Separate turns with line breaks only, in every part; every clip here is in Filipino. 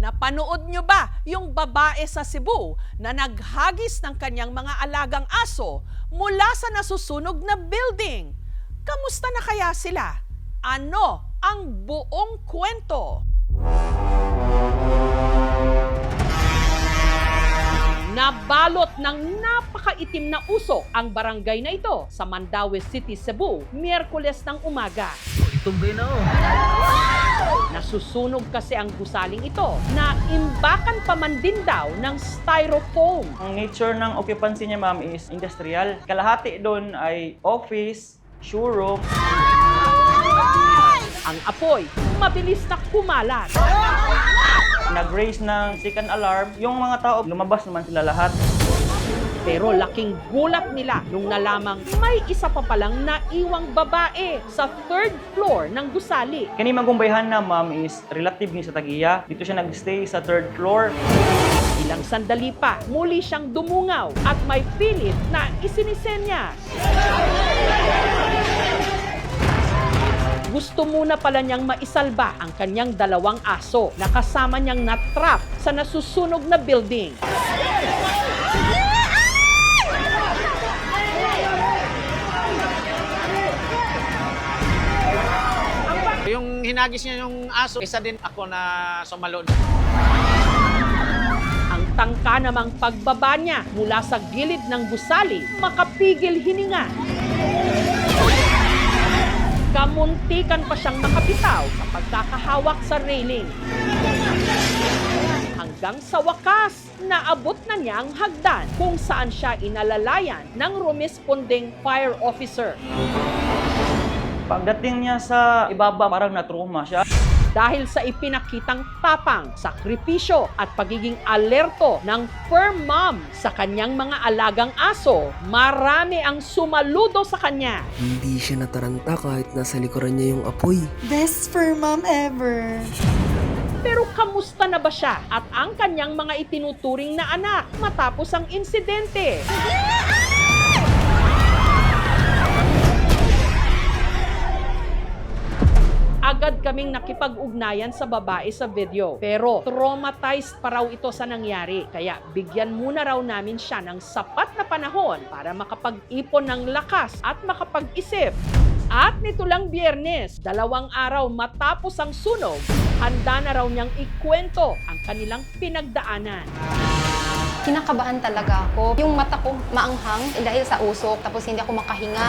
Napanood nyo ba yung babae sa Cebu na naghagis ng kanyang mga alagang aso mula sa nasusunog na building? Kamusta na kaya sila? Ano ang buong kwento? Nabalot ng napakaitim na usok ang barangay na ito sa Mandaue City, Cebu, Miyerkules ng umaga.
Tumbay na oh.
Nasusunog kasi ang gusaling ito na imbakan pa man din daw ng styrofoam.
Ang nature ng occupancy niya, ma'am, is industrial. Kalahati doon ay office, showroom.
Ang apoy, mabilis na kumalat.
Nag-raise ng second alarm. Yung mga tao, lumabas naman sila lahat.
Pero laking gulat nila nung nalamang may isa pa palang naiwang babae sa third floor ng gusali.
Kani magumbayhan na, ma'am, is relative ni sa Tagiya. Dito siya nag-stay sa third floor.
Ilang sandali pa, muli siyang dumungaw at may pilit na isinisenyas. Gusto muna pala niyang maisalba ang kanyang dalawang aso na kasama niyang natrap sa nasusunog na building.
Yung hinagis niya yung aso, isa din ako na sumalod.
Ang tangka namang pagbaba niya mula sa gilid ng gusali, makapigil hininga. Kamuntikan pa siyang makapitaw sa pagkakahawak sa railing. Hanggang sa wakas, naabot na niya ang hagdan kung saan siya inalalayan ng rumesponding fire officer.
Pagdating niya sa ibaba, parang na-trauma siya.
Dahil sa ipinakitang tapang, sakripisyo at pagiging alerto ng fur mom sa kanyang mga alagang aso, marami ang sumaludo sa kanya.
Hindi siya nataranta kahit nasa likuran niya yung apoy.
Best fur mom ever!
Pero kamusta na ba siya at ang kanyang mga itinuturing na anak matapos ang insidente? Agad kaming nakipag-ugnayan sa babae sa video. Pero traumatized pa raw ito sa nangyari. Kaya bigyan muna raw namin siya ng sapat na panahon para makapag-ipon ng lakas at makapag-isip. At nito lang Biyernes, 2 araw matapos ang sunog, handa na raw niyang ikwento ang kanilang pinagdaanan.
Kinakabahan talaga ako. Yung mata ko maanghang dahil sa usok, tapos hindi ako makahinga.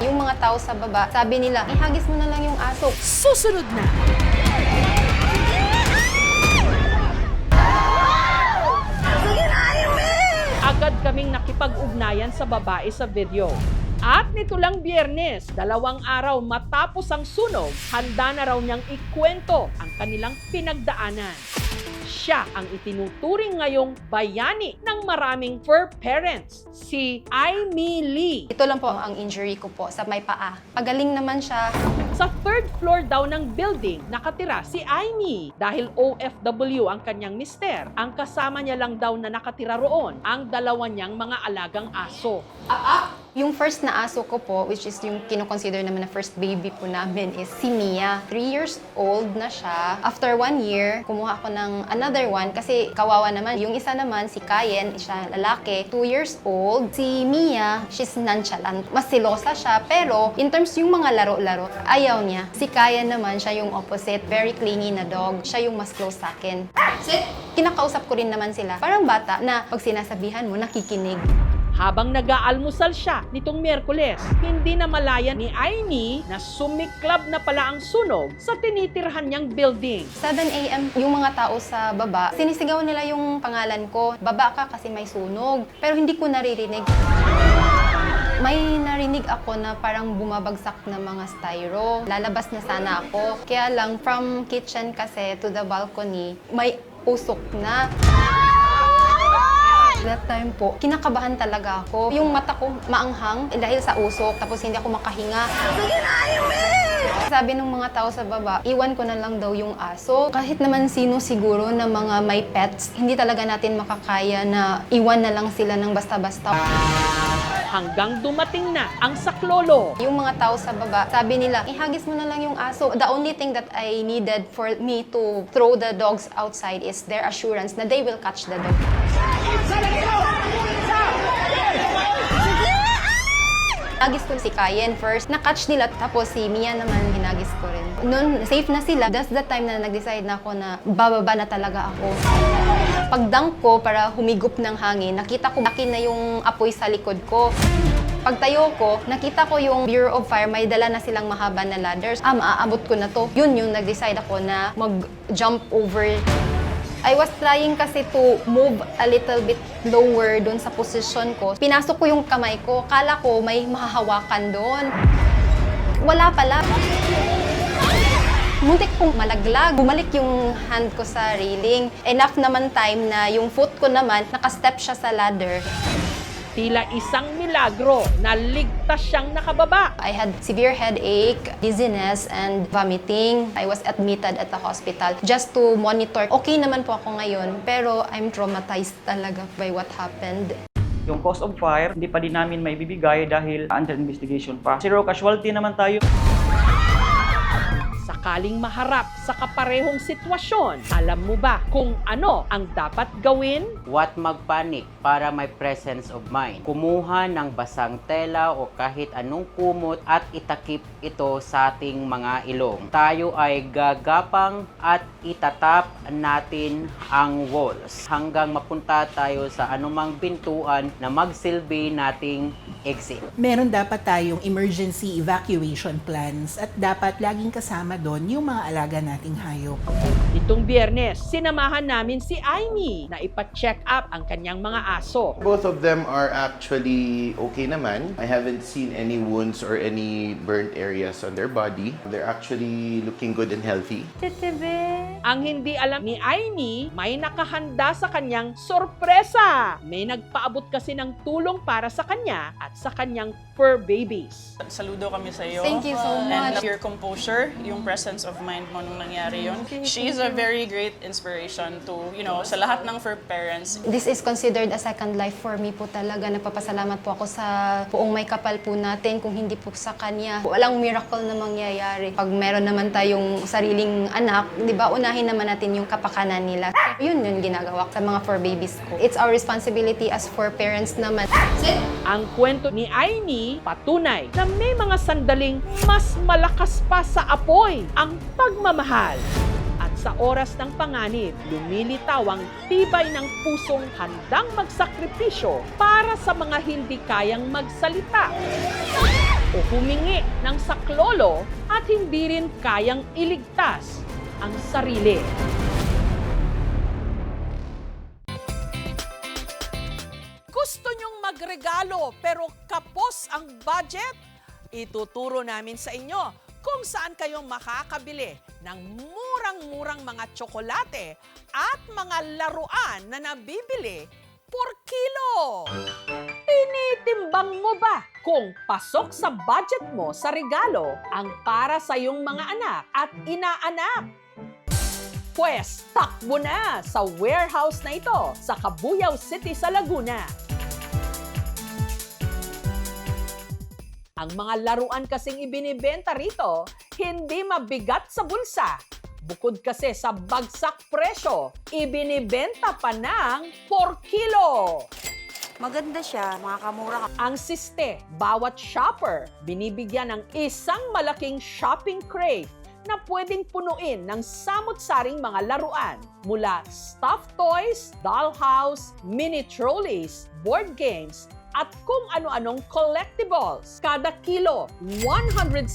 Yung mga tao sa baba, sabi nila, ihagis mo na lang yung aso.
Susunod na! Agad kaming nakipag-ugnayan sa babae sa video. At nito lang Biyernes, 2 araw matapos ang sunog, handa na raw niyang ikwento ang kanilang pinagdaanan. Siya ang itinuturing ngayong bayani ng maraming fur parents, si Aimee Lee.
Ito lang po ang injury ko po sa may paa. Pagaling naman siya.
Sa third floor daw ng building, nakatira si Aimee. Dahil OFW ang kanyang mister, ang kasama niya lang daw na nakatira roon, ang 2 niyang mga alagang aso.
Yung first na aso ko po, which is yung kinoconsider naman na first baby po namin, is si Mia. 3 years old na siya. After 1 year, kumuha ako ng another one kasi kawawa naman. Yung isa naman, si Kayen, siya lalaki, 2 years old. Si Mia, she's nonchalant. Mas silosa siya, pero in terms yung mga laro-laro, ayaw niya. Si Kayen naman, siya yung opposite, very clingy na dog. Siya yung mas close sa akin. Kinakausap ko rin naman sila. Parang bata na pag sinasabihan mo, nakikinig.
Habang nag-aalmusal siya nitong Miyerkules, hindi na malayan ni Aimee na sumiklab na pala ang sunog sa tinitirhan niyang building.
7 a.m. yung mga tao sa baba, sinisigaw nila yung pangalan ko. Baba ka kasi may sunog. Pero hindi ko naririnig. May narinig ako na parang bumabagsak na mga styro. Lalabas na sana ako. Kaya lang, from kitchen kasi to the balcony, may usok na. That time po, kinakabahan talaga ako. Yung mata ko maanghang dahil sa usok, tapos hindi ako makahinga. Sabi ng mga tao sa baba, iwan ko na lang daw yung aso. Kahit naman sino siguro na mga may pets, hindi talaga natin makakaya na iwan na lang sila ng basta-basta.
hanggang dumating na ang saklolo.
Yung mga tao sa baba, sabi nila, ihagis mo na lang yung aso. The only thing that I needed for me to throw the dogs outside is their assurance na they will catch the dog. Hinagis ko si Kayen first. Na-catch nila, tapos si Mia naman hinagis ko rin. Noon, safe na sila. That's the time na nag-decide na ako na bababa na talaga ako. Pagdunk ko para humigop ng hangin, nakita ko laki na yung apoy sa likod ko. Pagtayo ko, nakita ko yung Bureau of Fire, may dala na silang mahaba na ladders. Maaabot ko na to. Yun yung nag-decide ako na mag-jump over. I was trying kasi to move a little bit lower doon sa position ko. Pinasok ko yung kamay ko. Kala ko may mahahawakan doon. Wala pala. Muntik kong malaglag. Bumalik yung hand ko sa railing. Enough naman time na yung foot ko naman, nakastep siya sa ladder.
Tila isang milagro na ligtas siyang nakababa.
I had severe headache, dizziness, and vomiting. I was admitted at the hospital just to monitor. Okay naman po ako ngayon, pero I'm traumatized talaga by what happened.
Yung cause of fire, hindi pa din namin may bibigay dahil under investigation pa. Zero casualty naman tayo.
Sakaling maharap sa kaparehong sitwasyon, alam mo ba kung ano ang dapat gawin?
Huwag magpanik para may presence of mind. Kumuha ng basang tela o kahit anong kumot at itakip ito sa ating mga ilong. Tayo ay gagapang at itatap natin ang walls hanggang mapunta tayo sa anumang pintuan na magsilbi nating exit.
Meron dapat tayong emergency evacuation plans at dapat laging kasama doon yung mga alaga nating hayop.
Itong Biyernes, sinamahan namin si Aimee na ipa-check up ang kanyang mga aso.
Both of them are actually okay naman. I haven't seen any wounds or any burnt areas on their body. They're actually looking good and healthy.
Ang hindi alam ni Aimee, may nakahanda sa kanyang sorpresa. May nagpaabot kasi ng tulong para sa kanya at sa kanyang fur babies.
Saludo kami sa iyo.
Thank you so
And
much.
your composure, yung presence of mind mo nung nangyari yun. She is a very great inspiration to, sa lahat ng fur parents.
This is considered a second life for me po talaga. Napapasalamat po ako sa buong may kapal po natin. Kung hindi po sa kanya, walang miracle na mangyayari. Pag meron naman tayong sariling anak, di ba, unahin naman natin yung kapakanan nila. Yun yung ginagawa sa mga fur babies ko. It's our responsibility as fur parents naman.
Ang kwento ni Aimee patunay na may mga sandaling mas malakas pa sa apoy ang pagmamahal. At sa oras ng panganib, lumilitaw ang tibay ng pusong handang magsakripisyo para sa mga hindi kayang magsalita o humingi ng saklolo at hindi rin kayang iligtas ang sarili. Gusto nyong magregalo pero kapos ang budget? Ituturo namin sa inyo kung saan kayo makakabili ng murang-murang mga tsokolate at mga laruan na nabibili por kilo. Tinitimbang mo ba kung pasok sa budget mo sa regalo ang para sa iyong mga anak at inaanak? Pwes, takbo na sa warehouse na ito sa Cabuyao City sa Laguna. Ang mga laruan kasing ibinibenta rito, hindi mabigat sa bulsa. Bukod kasi sa bagsak presyo, ibinibenta pa ng por kilo.
Maganda siya, makakamura ka.
Ang siste, bawat shopper, binibigyan ng isang malaking shopping crate na pwedeng punuin ng samut-saring mga laruan mula stuffed toys, dollhouse, mini trolleys, board games, at kung ano-anong collectibles. Kada kilo, 160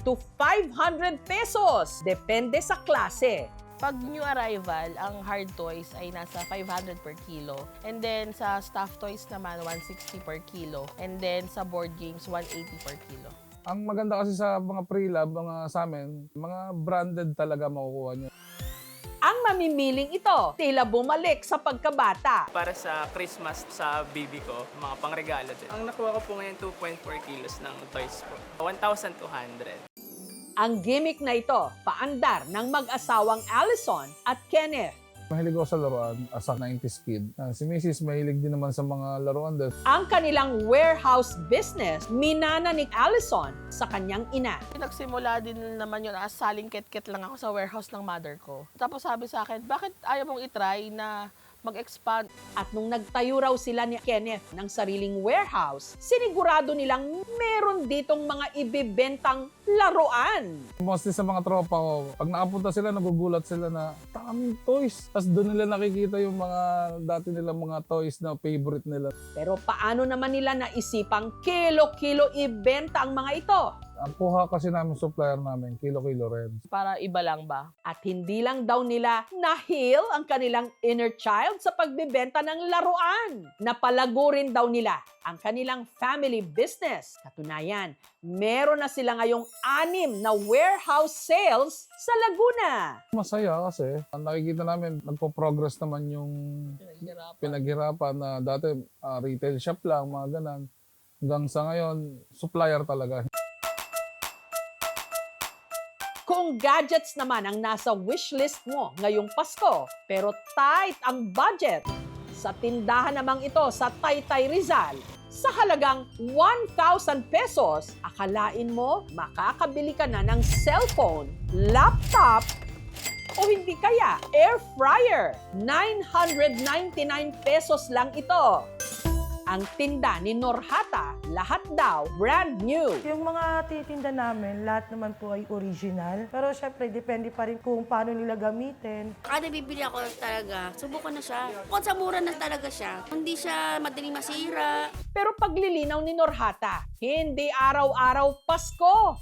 to 500 pesos. Depende sa klase.
Pag new arrival, ang hard toys ay nasa 500 per kilo. And then sa stuffed toys naman, 160 per kilo. And then sa board games, 180 per kilo.
Ang maganda kasi sa mga pre-lab, mga sa amin, mga branded talaga makukuha nyo.
Ang mamimiling ito, tila bumalik sa pagkabata.
Para sa Christmas sa baby ko, mga pangregalo din. Ang nakuha ko po ngayon, 2.4 kilos ng toys po. 1,200.
Ang gimmick na ito, paandar ng mag-asawang Allison at Kenneth.
Mahilig ako sa laruan as a 90s kid. Si Mrs. mahilig din naman sa mga laruan din.
Ang kanilang warehouse business, minana ni Allison sa kanyang ina.
Nagsimula din naman yun as saling ket-ket lang ako sa warehouse ng mother ko. Tapos sabi sa akin, bakit ayaw mong itry na mag-expand?
At nung nagtayo raw sila ni Kenneth ng sariling warehouse, sinigurado nilang meron ditong mga ibibentang laruan.
Mostly sa mga tropa ko, pag nakapunta sila, nagugulat sila na daming toys. Tapos doon nila nakikita yung mga dati nilang mga toys na favorite nila.
Pero paano naman nila naisipang kilo-kilo ibenta ang mga ito?
Ang kuha kasi namin supplier namin, kilo-kilo rin.
Para iba lang ba?
At hindi lang daw nila na-heal ang kanilang inner child sa pagbibenta ng laruan. Napalago rin daw nila ang kanilang family business. Katunayan, meron na sila ngayong 6 na warehouse sales sa Laguna.
Masaya kasi nakikita namin nagpo-progress naman yung pinaghirapan na dati retail shop lang, mga ganan. Hanggang sa ngayon, supplier talaga.
Kung gadgets naman ang nasa wishlist mo ngayong Pasko, pero tight ang budget, sa tindahan namang ito sa Taytay Rizal, sa halagang 1,000 pesos, akalain mo makakabili ka na ng cellphone, laptop, o hindi kaya air fryer. 999 pesos lang ito. Ang tinda ni Norhata, lahat daw brand new.
Yung mga titinda namin, lahat naman po ay original. Pero syempre, depende pa rin kung paano nila gamitin.
Kada bibili ako talaga, subukan na siya. Kung sa mura na talaga siya, hindi siya madaling masira.
Pero paglilinaw ni Norhata, hindi araw-araw Pasko.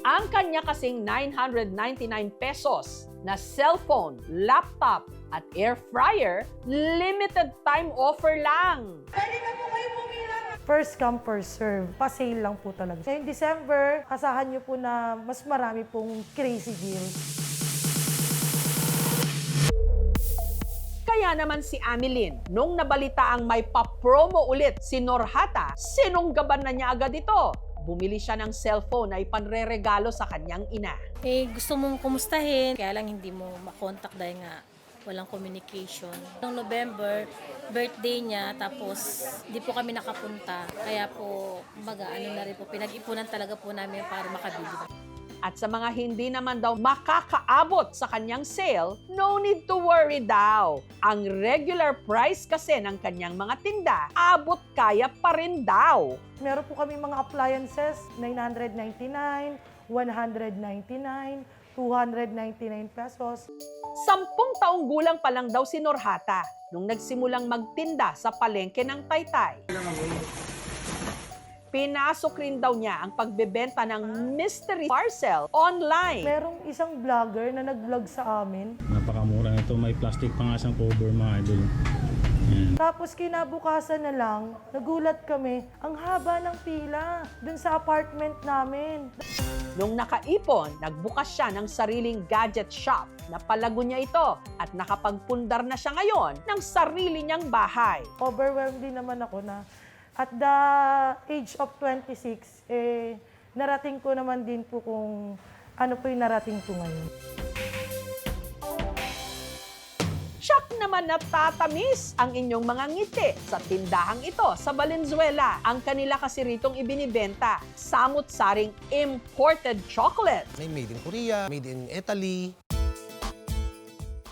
Ang kanya kasing 999 pesos na cellphone, laptop, at air fryer, limited time offer lang.
First come, first serve. Pa-sale lang po talaga. Ngayong December, asahan niyo po na mas marami pong crazy deals.
Kaya naman si Amelin, nung nabalita ang may pa-promo ulit si Norhata, sinunggaban na niya agad ito. Bumili siya ng cellphone na ipanreregalo sa kanyang ina.
Eh, gusto mong kumustahin, kaya lang hindi mo makontak dahil nga walang communication. Noong November, birthday niya, tapos di po kami nakapunta. Kaya po, ano na rin po, pinag-ipunan talaga po namin para makabili.
At sa mga hindi naman daw makakaabot sa kanyang sale, no need to worry daw. Ang regular price kasi ng kanyang mga tinda, abot kaya pa rin daw.
Meron po kami mga appliances, 999, 199, 299 pesos.
10 taong gulang pa lang daw si Norhata nung nagsimulang magtinda sa palengke ng Taytay. Pinasok rin daw niya ang pagbebenta ng mystery parcel online.
Merong isang vlogger na nag-vlog sa amin.
Napakamura nito, may plastic pa nga siyang cover, mga idol. Yan.
Tapos kinabukasan na lang, nagulat kami, ang haba ng pila dun sa apartment namin.
Nung nakaipon, nagbukas siya ng sariling gadget shop. Napalago niya ito at nakapagpundar na siya ngayon ng sarili niyang bahay.
Overwhelmed din naman ako na at the age of 26, narating ko naman din po kung ano po yung narating ko ngayon.
Siyak naman natatamis ang inyong mga ngiti sa tindahang ito sa Valenzuela. Ang kanila kasi ritong ibinibenta, samut-saring imported chocolate.
May made in Korea, made in Italy.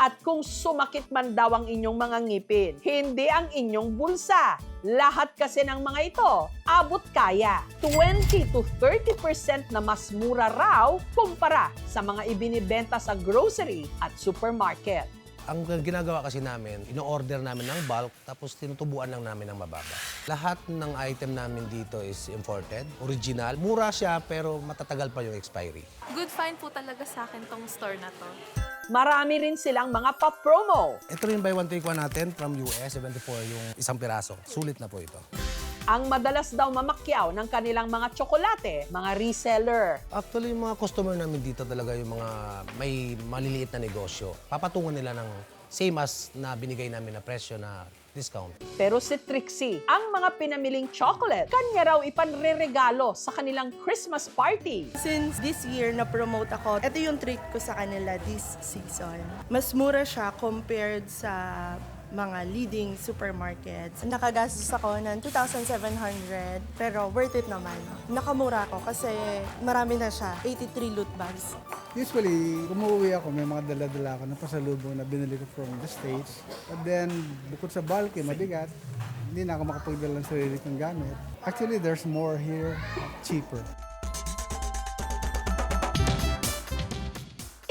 At kung sumakit man daw ang inyong mga ngipin, hindi ang inyong bulsa. Lahat kasi ng mga ito, abot kaya. 20 to 30% na mas mura raw kumpara sa mga ibinibenta sa grocery at supermarket.
Ang ginagawa kasi namin, ino-order namin ng bulk, tapos tinutubuan lang namin ng mababa. Lahat ng item namin dito is imported, original. Mura siya, pero matatagal pa yung expiry.
Good find po talaga sa akin tong store na to.
Marami rin silang mga pa-promo.
Ito rin buy one take one natin from US, 74 yung isang piraso. Sulit na po ito.
Ang madalas daw mamakyaw ng kanilang mga tsokolate, mga reseller.
Actually, yung mga customer namin dito talaga yung mga may maliliit na negosyo. Papatungan nila ng same as na binigay namin na presyo na discount.
Pero si Trixie, ang mga pinamiling chocolate, kanya raw ipanreregalo sa kanilang Christmas party.
Since this year na-promote ako, ito yung treat ko sa kanila this season. Mas mura siya compared sa mga leading supermarkets. Nakagastos ako ng 2,700 pero worth it naman. Nakamura ako kasi marami na siya, 83 loot bags.
Usually, umuwi ako, may mga dala-dala ako na pasalubong na binili ko from the States. But then, bukod sa bulky, mabigat, hindi na ako makapagdala ng sarili kong gamit. Actually, there's more here, cheaper.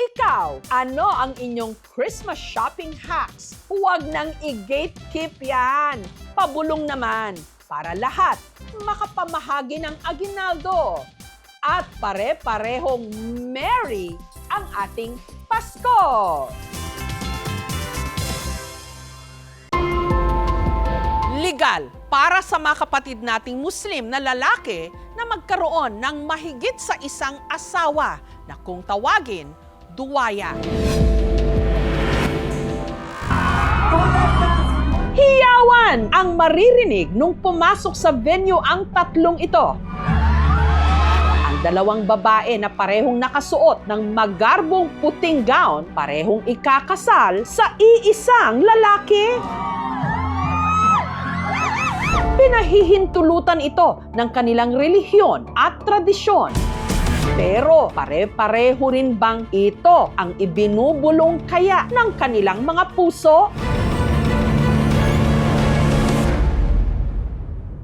Ikaw, ano ang inyong Christmas shopping hacks? Huwag nang i-gatekeep yan. Pabulong naman para lahat makapamahagi ng aginaldo. At pare-parehong merry ang ating Pasko! Legal para sa mga kapatid nating Muslim na lalaki na magkaroon ng mahigit sa isang asawa na kung tawagin, duwaya. Hiyawan ang maririnig nung pumasok sa venue ang tatlong ito. Ang dalawang babae na parehong nakasuot ng magarbong puting gown, parehong ikakasal sa iisang lalaki. Pinahihintulutan ito ng kanilang relihiyon at tradisyon. Pero pare-pareho rin bang ito ang ibinubulong kaya ng kanilang mga puso?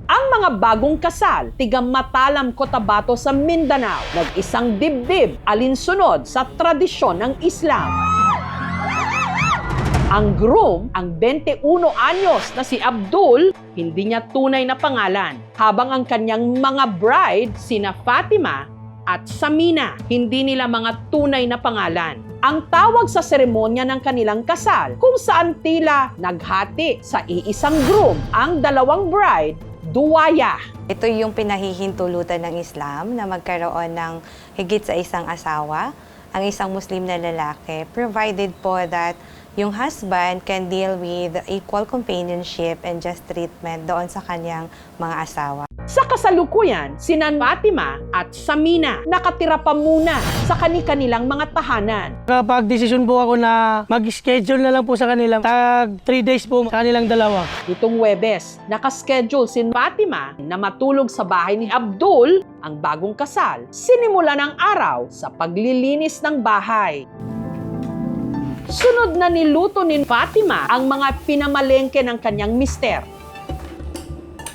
Ang mga bagong kasal, tiga Matalam, Cotabato sa Mindanao, nag-isang dibdib alinsunod sa tradisyon ng Islam. Ang groom, ang 21 anyos na si Abdul, hindi niya tunay na pangalan, habang ang kanyang mga bride, sina Fatima at Samina, hindi nila mga tunay na pangalan. Ang tawag sa seremonya ng kanilang kasal, kung saan tila naghati sa iisang groom ang dalawang bride, duwaya.
Ito yung pinahihintulutan ng Islam na magkaroon ng higit sa isang asawa, ang isang Muslim na lalaki, provided po that yung husband can deal with equal companionship and just treatment doon sa kanyang mga asawa.
Sa kasalukuyan, sina Fatima at Samina nakatira pa muna sa kani-kanilang mga tahanan.
Kapag desisyon po ako na mag-schedule na lang po sa kanila, tag 3 days po sa kanilang dalawa.
Itong Huwebes, nakaschedule si Fatima na matulog sa bahay ni Abdul, ang bagong kasal, sinimula ng araw sa paglilinis ng bahay. Sunod na niluto ni Fatima ang mga pinamalengke ng kanyang mister.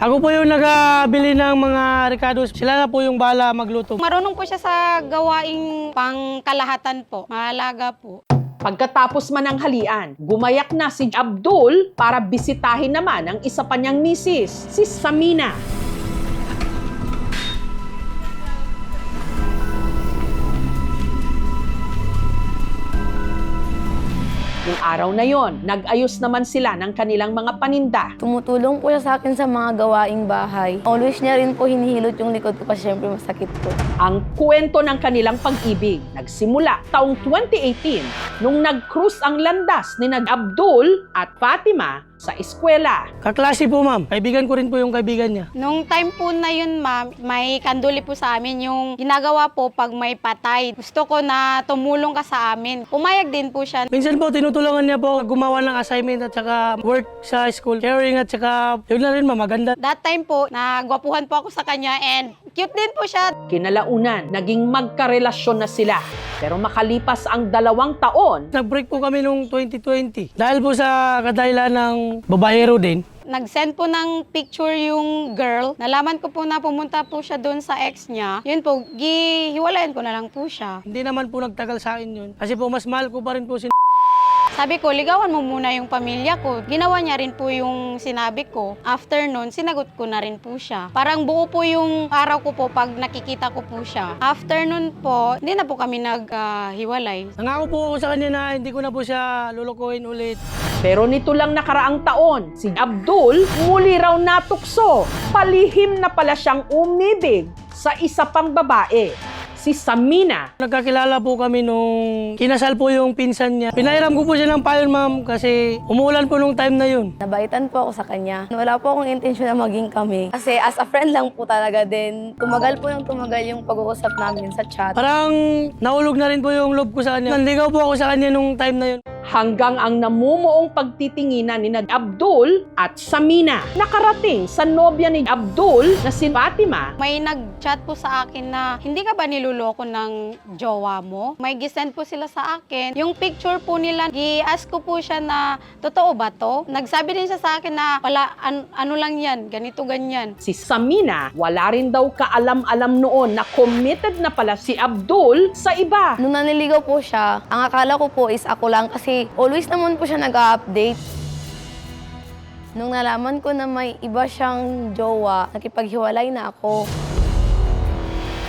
Ako po yung nagabili ng mga ricados. Sila na po yung bahala magluto.
Marunong po siya sa gawaing pangkalahatan po. Mahalaga po.
Pagkatapos man ng halian, gumayak na si Abdul para bisitahin naman ang isa pa niyang misis, si Samina. Yung araw na yon, nag-ayos naman sila ng kanilang mga paninda.
Tumutulong po siya sa akin sa mga gawaing bahay. Always niya rin po hinihilot yung likod ko kasi syempre masakit po.
Ang kwento ng kanilang pag-ibig nagsimula taong 2018 nung nag-cruise ang landas ni Abdul at Fatima sa eskwela.
Kaklase po, ma'am. Kaibigan ko rin po yung kaibigan niya.
Nung time po na yun, ma'am, may kanduli po sa amin yung ginagawa po pag may patay. Gusto ko na tumulong ka sa amin. Pumayag din po siya.
Minsan po, tinutulungan niya po gumawa ng assignment at saka work sa school. Caring at saka, yun na rin, ma'am, maganda.
That time po, nagwapuhan po ako sa kanya and cute din po siya.
Kinalaunan, naging magkarelasyon na sila. Pero makalipas ang 2 taon,
nag-break po kami noong 2020. Dahil po sa kadahilan ng babaero din.
Nag-send po ng picture yung girl. Nalaman ko po na pumunta po siya doon sa ex niya. Yun po, hiwalayan ko na lang po siya.
Hindi naman po nagtagal sa akin yun. Kasi po, mas mahal ko pa rin po si
Sabi ko, ligawan mo muna yung pamilya ko. Ginawa niya rin po yung sinabi ko. After nun, sinagot ko na rin po siya. Parang buo po yung araw ko po pag nakikita ko po siya. After nun po, hindi na po kami naghiwalay.
Nangako po ako sa kanya na hindi ko na po siya lulukuhin ulit.
Pero nito lang nakaraang taon, si Abdul muli raw natukso. Palihim na pala siyang umibig sa isa pang babae, si Samina.
Nagkakilala po kami nung kinasal po yung pinsan niya. Pinahiram ko po siya ng payon, ma'am, kasi umuulan po nung time na yun.
Nabaitan po ako sa kanya. Wala po akong intensyon na maging kami. Kasi as a friend lang po talaga din. Tumagal po ng tumagal yung pag-uusap namin sa chat.
Parang naulog na rin po yung love ko sa kanya. Nanligaw po ako sa kanya nung time na yun.
Hanggang ang namumuong pagtitinginan ni Abdul at Samina. Nakarating sa nobya ni Abdul na si Fatima.
May nag-chat po sa akin na, hindi ka ba niluloko ng jowa mo? May gisend po sila sa akin. Yung picture po nila, i-ask ko po siya na, totoo ba to? Nagsabi din siya sa akin na, wala, ano lang yan, ganito, ganyan.
Si Samina, wala rin daw kaalam-alam noon na committed na pala si Abdul sa iba.
Nung naniligaw po siya, ang akala ko po is ako lang kasi always naman po siya nag-update. Nung nalaman ko na may iba siyang jowa, nakipaghiwalay na ako.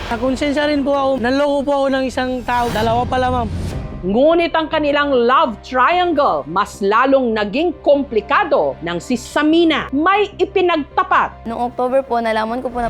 Nakonsensya rin po ako. Nanloko po ako ng isang tao. Dalawa pala, ma'am.
Ngunit ang kanilang love triangle mas lalong naging komplikado nang si Samina may ipinagtapat.
Noong October po, nalaman ko po na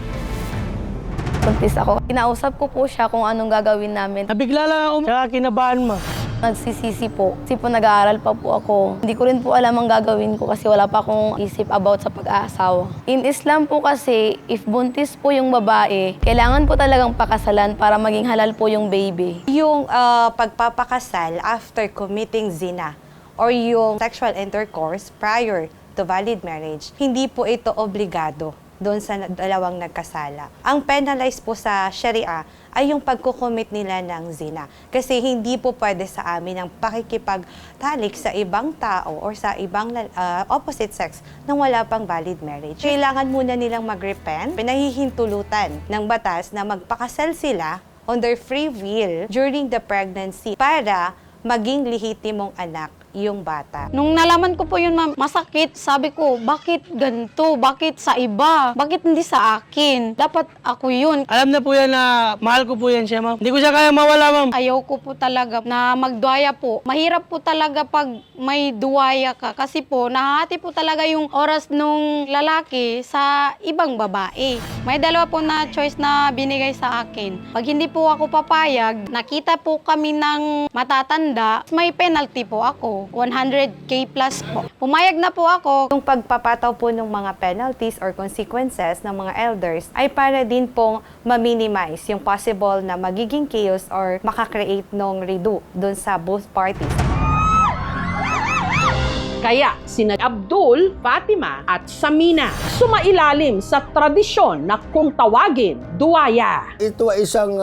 buntis ako. Kinausap ko po siya kung anong gagawin namin.
Nabigla lang ako, tsaka kinabahan, ma'am.
Nagsisisi po. Kasi po nag-aaral pa po ako. Hindi ko rin po alam ang gagawin ko kasi wala pa akong isip about sa pag-aasawa. In Islam po kasi, if buntis po yung babae, kailangan po talagang pakasalan para maging halal po yung baby.
Yung pagpapakasal after committing zina or yung sexual intercourse prior to valid marriage, hindi po ito obligado doon sa dalawang nagkasala. Ang penalized po sa Sharia ay yung pagkukomit nila ng zina. Kasi hindi po pwede sa amin ang pakikipagtalik sa ibang tao or sa ibang opposite sex nang wala pang valid marriage. Kailangan muna nilang mag-repent, pinahihintulutan ng batas na magpakasal sila on their free will during the pregnancy para maging lehitimong anak yung bata.
Nung nalaman ko po yun, ma'am, masakit. Sabi ko, bakit ganito? Bakit sa iba? Bakit hindi sa akin? Dapat ako yun.
Alam na po yan na mahal ko po yan siya, ma'am. Hindi ko siya kaya mawala, ma'am.
Ayaw ko po talaga na magduwaya po. Mahirap po talaga pag may duwaya ka. Kasi po, nahati po talaga yung oras nung lalaki sa ibang babae. May dalawa po na choice na binigay sa akin. Pag hindi po ako papayag, nakita po kami ng matatanda, may penalty po ako. 100K plus po. Pumayag na po ako.
Yung pagpapataw po ng mga penalties or consequences ng mga elders ay para din pong ma-minimize yung possible na magiging chaos or makakreate ng redo dun sa both parties.
Kaya sina Abdul, Fatima at Samina sumailalim sa tradisyon na kung tawagin, duwaya.
Ito ay isang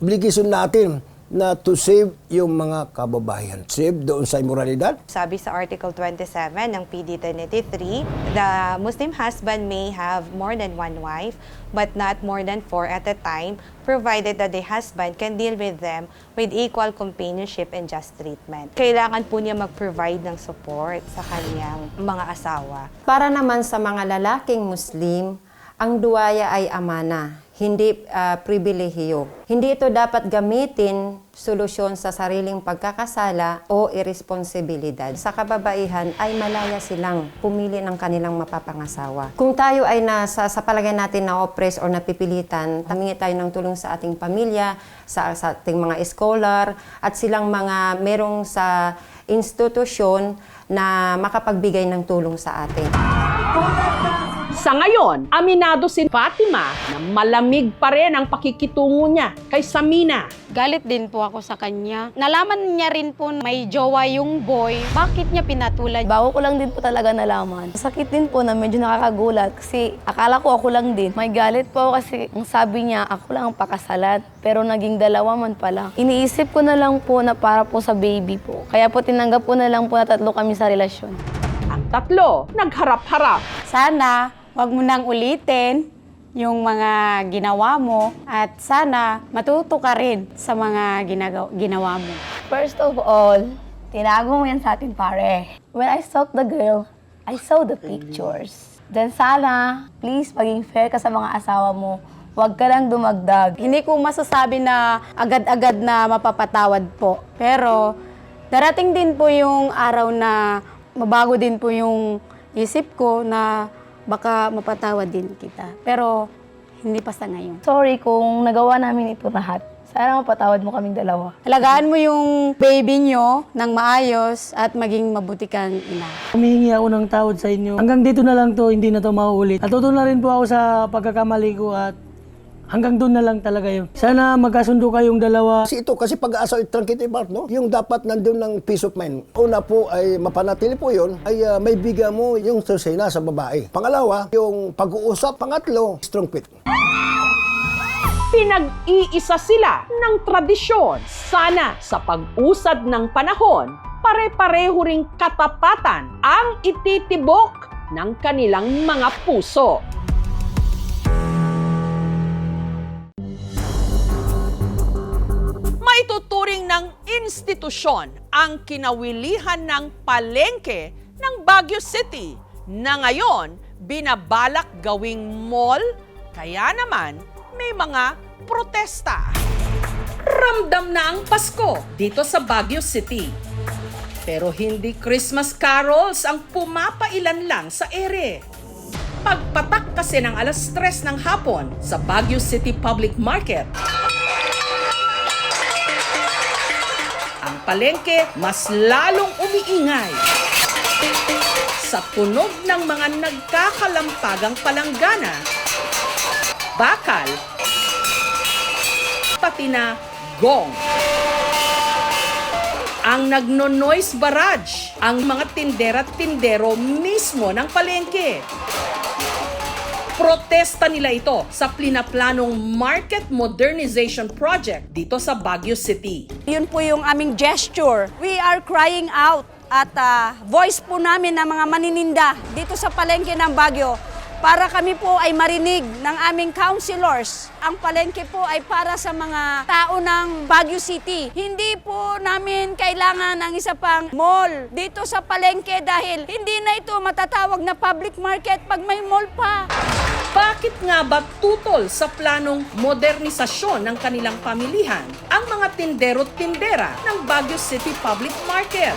obligasyon natin na to save yung mga kababayan. Save doon sa immoralidad.
Sabi sa Article 27 ng PD 1083, the Muslim husband may have more than one wife, but not more than 4 at a time, provided that the husband can deal with them with equal companionship and just treatment. Kailangan po niya mag-provide ng support sa kanyang mga asawa.
Para naman sa mga lalaking Muslim, ang duwaya ay amana, hindi pribilehiyo. Hindi ito dapat gamitin solusyon sa sariling pagkakasala o irresponsibilidad. Sa kababaihan ay malaya silang pumili ng kanilang mapapangasawa. Kung tayo ay sa palagay natin na oppress or napipilitan, tamingi tayo ng tulong sa ating pamilya, sa ating mga scholar, at silang mga merong sa institusyon na makapagbigay ng tulong sa atin.
Sa ngayon, aminado si Fatima na malamig pa rin ang pakikitungo niya kay Samina.
Galit din po ako sa kanya. Nalaman niya rin po may jowa yung boy. Bakit niya pinatulan?
Bago ko lang din po talaga nalaman. Sakit din po na medyo nakakagulat kasi akala ko ako lang din. May galit po kasi ang sabi niya ako lang ang pakasalan pero naging dalawa man pala. Iniisip ko na lang po na para po sa baby po. Kaya po tinanggap ko na lang po na 3 kami sa relasyon.
Ang 3 nagharap-harap.
Sana wag mo nang ulitin yung mga ginawa mo at sana matuto ka rin sa mga ginawa mo.
First of all, tinago mo yan sa atin, pare. When I stalked the girl, I saw the pictures. Then sana, please, maging fair ka sa mga asawa mo. Huwag ka lang dumagdag.
Hindi ko masasabi na agad-agad na mapapatawad po. Pero darating din po yung araw na mabago din po yung isip ko na baka mapatawad din kita. Pero
hindi pa sa ngayon. Sorry kung nagawa namin ito lahat. Sana mapatawad mo kaming dalawa. Alagaan mo yung baby nyo ng maayos at maging mabuti kang ina.
Humihingi ako ng tawad sa inyo. Hanggang dito na lang to, hindi na to mauulit. Natuto na rin po ako sa pagkakamali ko at hanggang doon na lang talaga yun. Sana magkasundo kayong dalawa.
Kasi ito, kasi pag-asa tranquility part, no? Yung dapat nandun ng peace of mind. Una po ay mapanatili po yun, ay may bigyan mo yung sursena sa babae. Pangalawa, yung pag-uusap. Pangatlo, strong fit.
Pinag-iisa sila ng tradisyon. Sana sa pag-usad ng panahon, pare-pareho ring katapatan ang ititibok ng kanilang mga puso. Maituturing ng institusyon ang kinawilihan ng palengke ng Baguio City na ngayon binabalak gawing mall, kaya naman may mga protesta. Ramdam na ang Pasko dito sa Baguio City. Pero hindi Christmas carols ang pumapailan lang sa ere. Pagpatak kasi ng 3:00 ng hapon sa Baguio City Public Market, ang palengke mas lalong umiingay. Sa tunog ng mga nagkakalampagang palanggana, bakal, pati na gong. Ang nagno-noise barrage ang mga tindera at tindero mismo ng palengke. Protesta nila ito sa pinaplanong Market Modernization Project dito sa Baguio City.
Yun po yung aming gesture. We are crying out at voice po namin ng mga manininda dito sa palengke ng Baguio para kami po ay marinig ng aming councilors. Ang palengke po ay para sa mga tao ng Baguio City. Hindi po namin kailangan ng isa pang mall dito sa palengke dahil hindi na ito matatawag na public market pag may mall pa.
Bakit nga ba tutol sa planong modernisasyon ng kanilang pamilihan ang mga tindero-tindera ng Baguio City Public Market?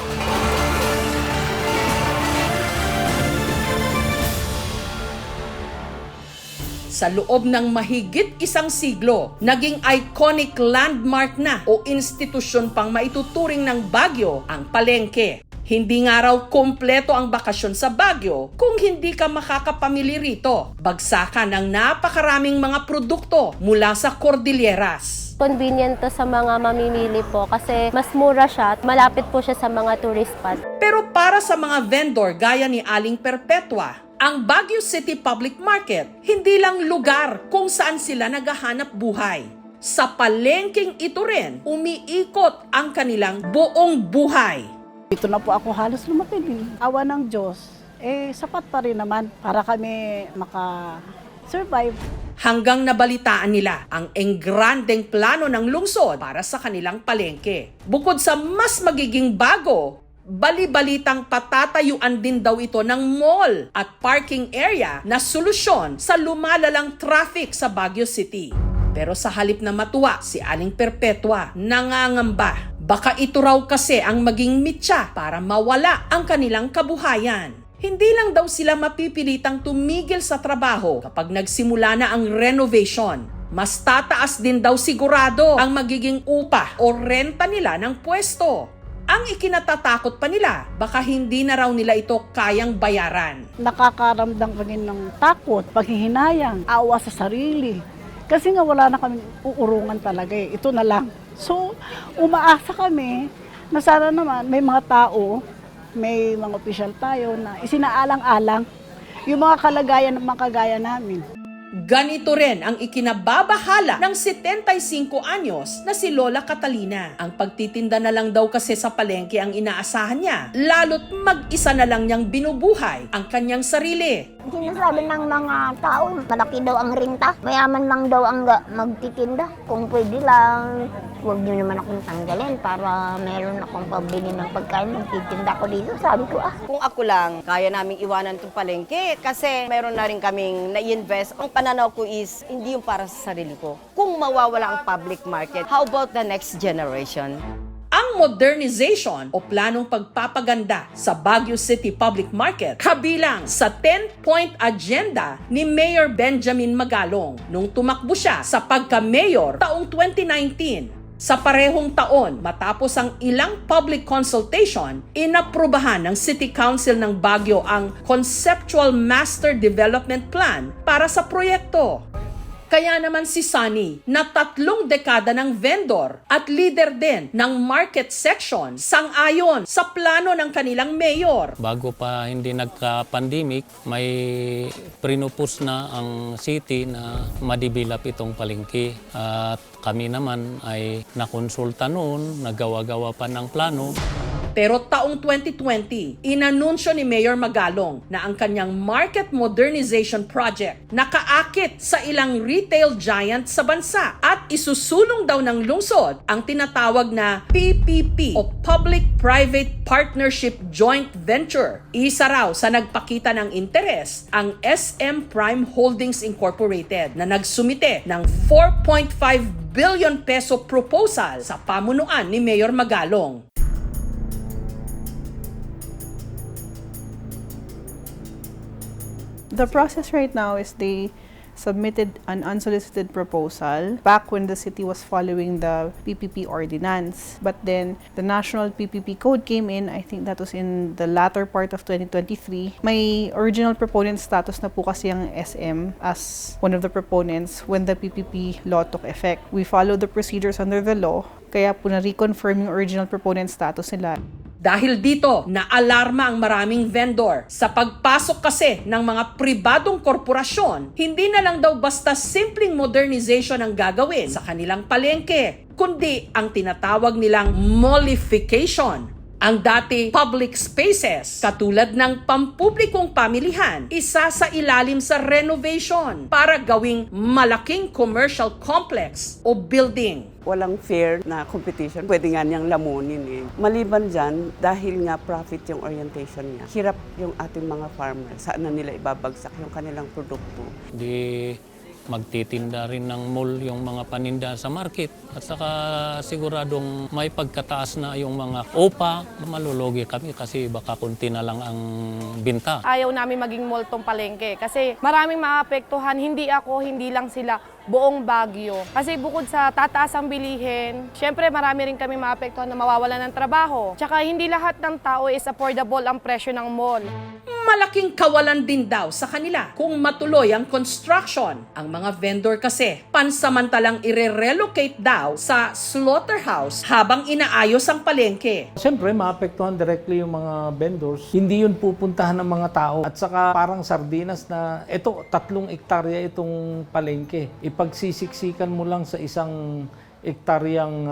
Sa loob ng mahigit 1 siglo, naging iconic landmark na o institusyon pang maituturing ng Baguio ang palengke. Hindi nga raw kompleto ang bakasyon sa Baguio kung hindi ka makakapamili rito. Bagsakan ng napakaraming mga produkto mula sa Cordilleras.
Convenient to sa mga mamimili po kasi mas mura siya at malapit po siya sa mga tourist spot.
Pero para sa mga vendor gaya ni Aling Perpetua, ang Baguio City Public Market hindi lang lugar kung saan sila naghahanap buhay. Sa palengking ito rin, umiikot ang kanilang buong buhay.
Dito na po ako halos lumaki din. Awa ng Diyos, sapat pa rin naman para kami maka-survive.
Hanggang nabalitaan nila ang engrandeng plano ng lungsod para sa kanilang palengke. Bukod sa mas magiging bago, bali-balitang patatayuan din daw ito ng mall at parking area na solusyon sa lumalalang traffic sa Baguio City. Pero sa halip na matuwa si Aling Perpetua, nangangamba. Baka ito raw kasi ang maging mitya para mawala ang kanilang kabuhayan. Hindi lang daw sila mapipilitang tumigil sa trabaho kapag nagsimula na ang renovation. Mas tataas din daw sigurado ang magiging upa o renta nila ng pwesto. Ang ikinatatakot pa nila, baka hindi na raw nila ito kayang bayaran.
Nakakaramdam kami ng takot, paghihinayang, awa sa sarili. Kasi nga wala na kaming uurungan talaga eh. Ito na lang. So, umaasa kami na sana naman may mga tao, may mga opisyal tayo na isinaalang-alang yung mga kalagayan ng mga kagaya namin.
Ganito rin ang ikinababahala ng 75 anyos na si Lola Catalina. Ang pagtitinda na lang daw kasi sa palengke ang inaasahan niya, lalo't mag-isa na lang niyang binubuhay ang kanyang sarili.
Sinasabi ng mga tao, malaki daw ang renta, mayaman lang daw ang magtitinda. Kung pwede lang, huwag niyo naman akong tanggalin para meron akong pabili ng pagkain, magtitinda ko dito. Sabi ko,
Kung ako lang, kaya naming iwanan itong palengke kasi meron na rin kaming na-invest. Ang pananaw ko is, hindi yung para sa sarili ko. Kung mawawala ang public market, how about the next generation?
Ang Ang modernization o planong pagpapaganda sa Baguio City Public Market kabilang sa 10-point agenda ni Mayor Benjamin Magalong nung tumakbo siya sa pagka-mayor taong 2019. Sa parehong taon, matapos ang ilang public consultation, inaprubahan ng City Council ng Baguio ang Conceptual Master Development Plan para sa proyekto. Kaya naman si Sunny, na 3 dekada ng vendor at leader din ng market section, sang-ayon sa plano ng kanilang mayor.
Bago pa hindi nagka-pandemic, may prinupos na ang city na ma-develop itong palengke. At kami naman ay nakonsulta noon, nagawa-gawa pa ng plano.
Pero taong 2020, inanunsyo ni Mayor Magalong na ang kanyang market modernization project nakaakit sa ilang retail giant sa bansa at isusulong daw ng lungsod ang tinatawag na PPP o Public-Private Partnership Joint Venture. Isa raw sa nagpakita ng interes ang SM Prime Holdings Incorporated na nagsumite ng 4.5 billion peso proposal sa pamunuan ni Mayor Magalong.
The process right now is they submitted an unsolicited proposal back when the city was following the PPP ordinance. But then the national PPP code came in, I think that was in the latter part of 2023. May original proponent status na po kasi ang SM as one of the proponents when the PPP law took effect. We followed the procedures under the law, kaya po na-reconfirm yung original proponent status nila.
Dahil dito, naalarma ang maraming vendor. Sa pagpasok kasi ng mga pribadong korporasyon, hindi na lang daw basta simpleng modernization ang gagawin sa kanilang palengke, kundi ang tinatawag nilang mollification. Ang dati public spaces, katulad ng pampublikong pamilihan, isa sa ilalim sa renovation para gawing malaking commercial complex o building.
Walang fair na competition, pwede nga niyang lamunin eh. Maliban dyan, dahil nga profit yung orientation niya, hirap yung ating mga farmers. Saan na nila ibabagsak yung kanilang produkto?
Di magtitinda rin ng mall yung mga paninda sa market. At saka siguradong may pagkataas na yung mga OPA. Malulugi kami kasi baka kunti na lang ang binta.
Ayaw namin maging mall tong palengke kasi maraming maapektuhan. Hindi ako, hindi lang sila, buong Baguio. Kasi bukod sa tataas ang bilihin, syempre marami rin kami maapektuhan na mawawalan ng trabaho. Tsaka hindi lahat ng tao is affordable ang presyo ng mall.
Malaking kawalan din daw sa kanila kung matuloy ang construction. Ang mga vendor kasi pansamantalang ire-relocate daw sa slaughterhouse habang inaayos ang palengke.
Siyempre, maapektuhan directly yung mga vendors. Hindi yun pupuntahan ng mga tao. At saka parang sardinas na, ito, 3 hektarya itong palengke. Ipagsisiksikan mo lang sa isang hektaryang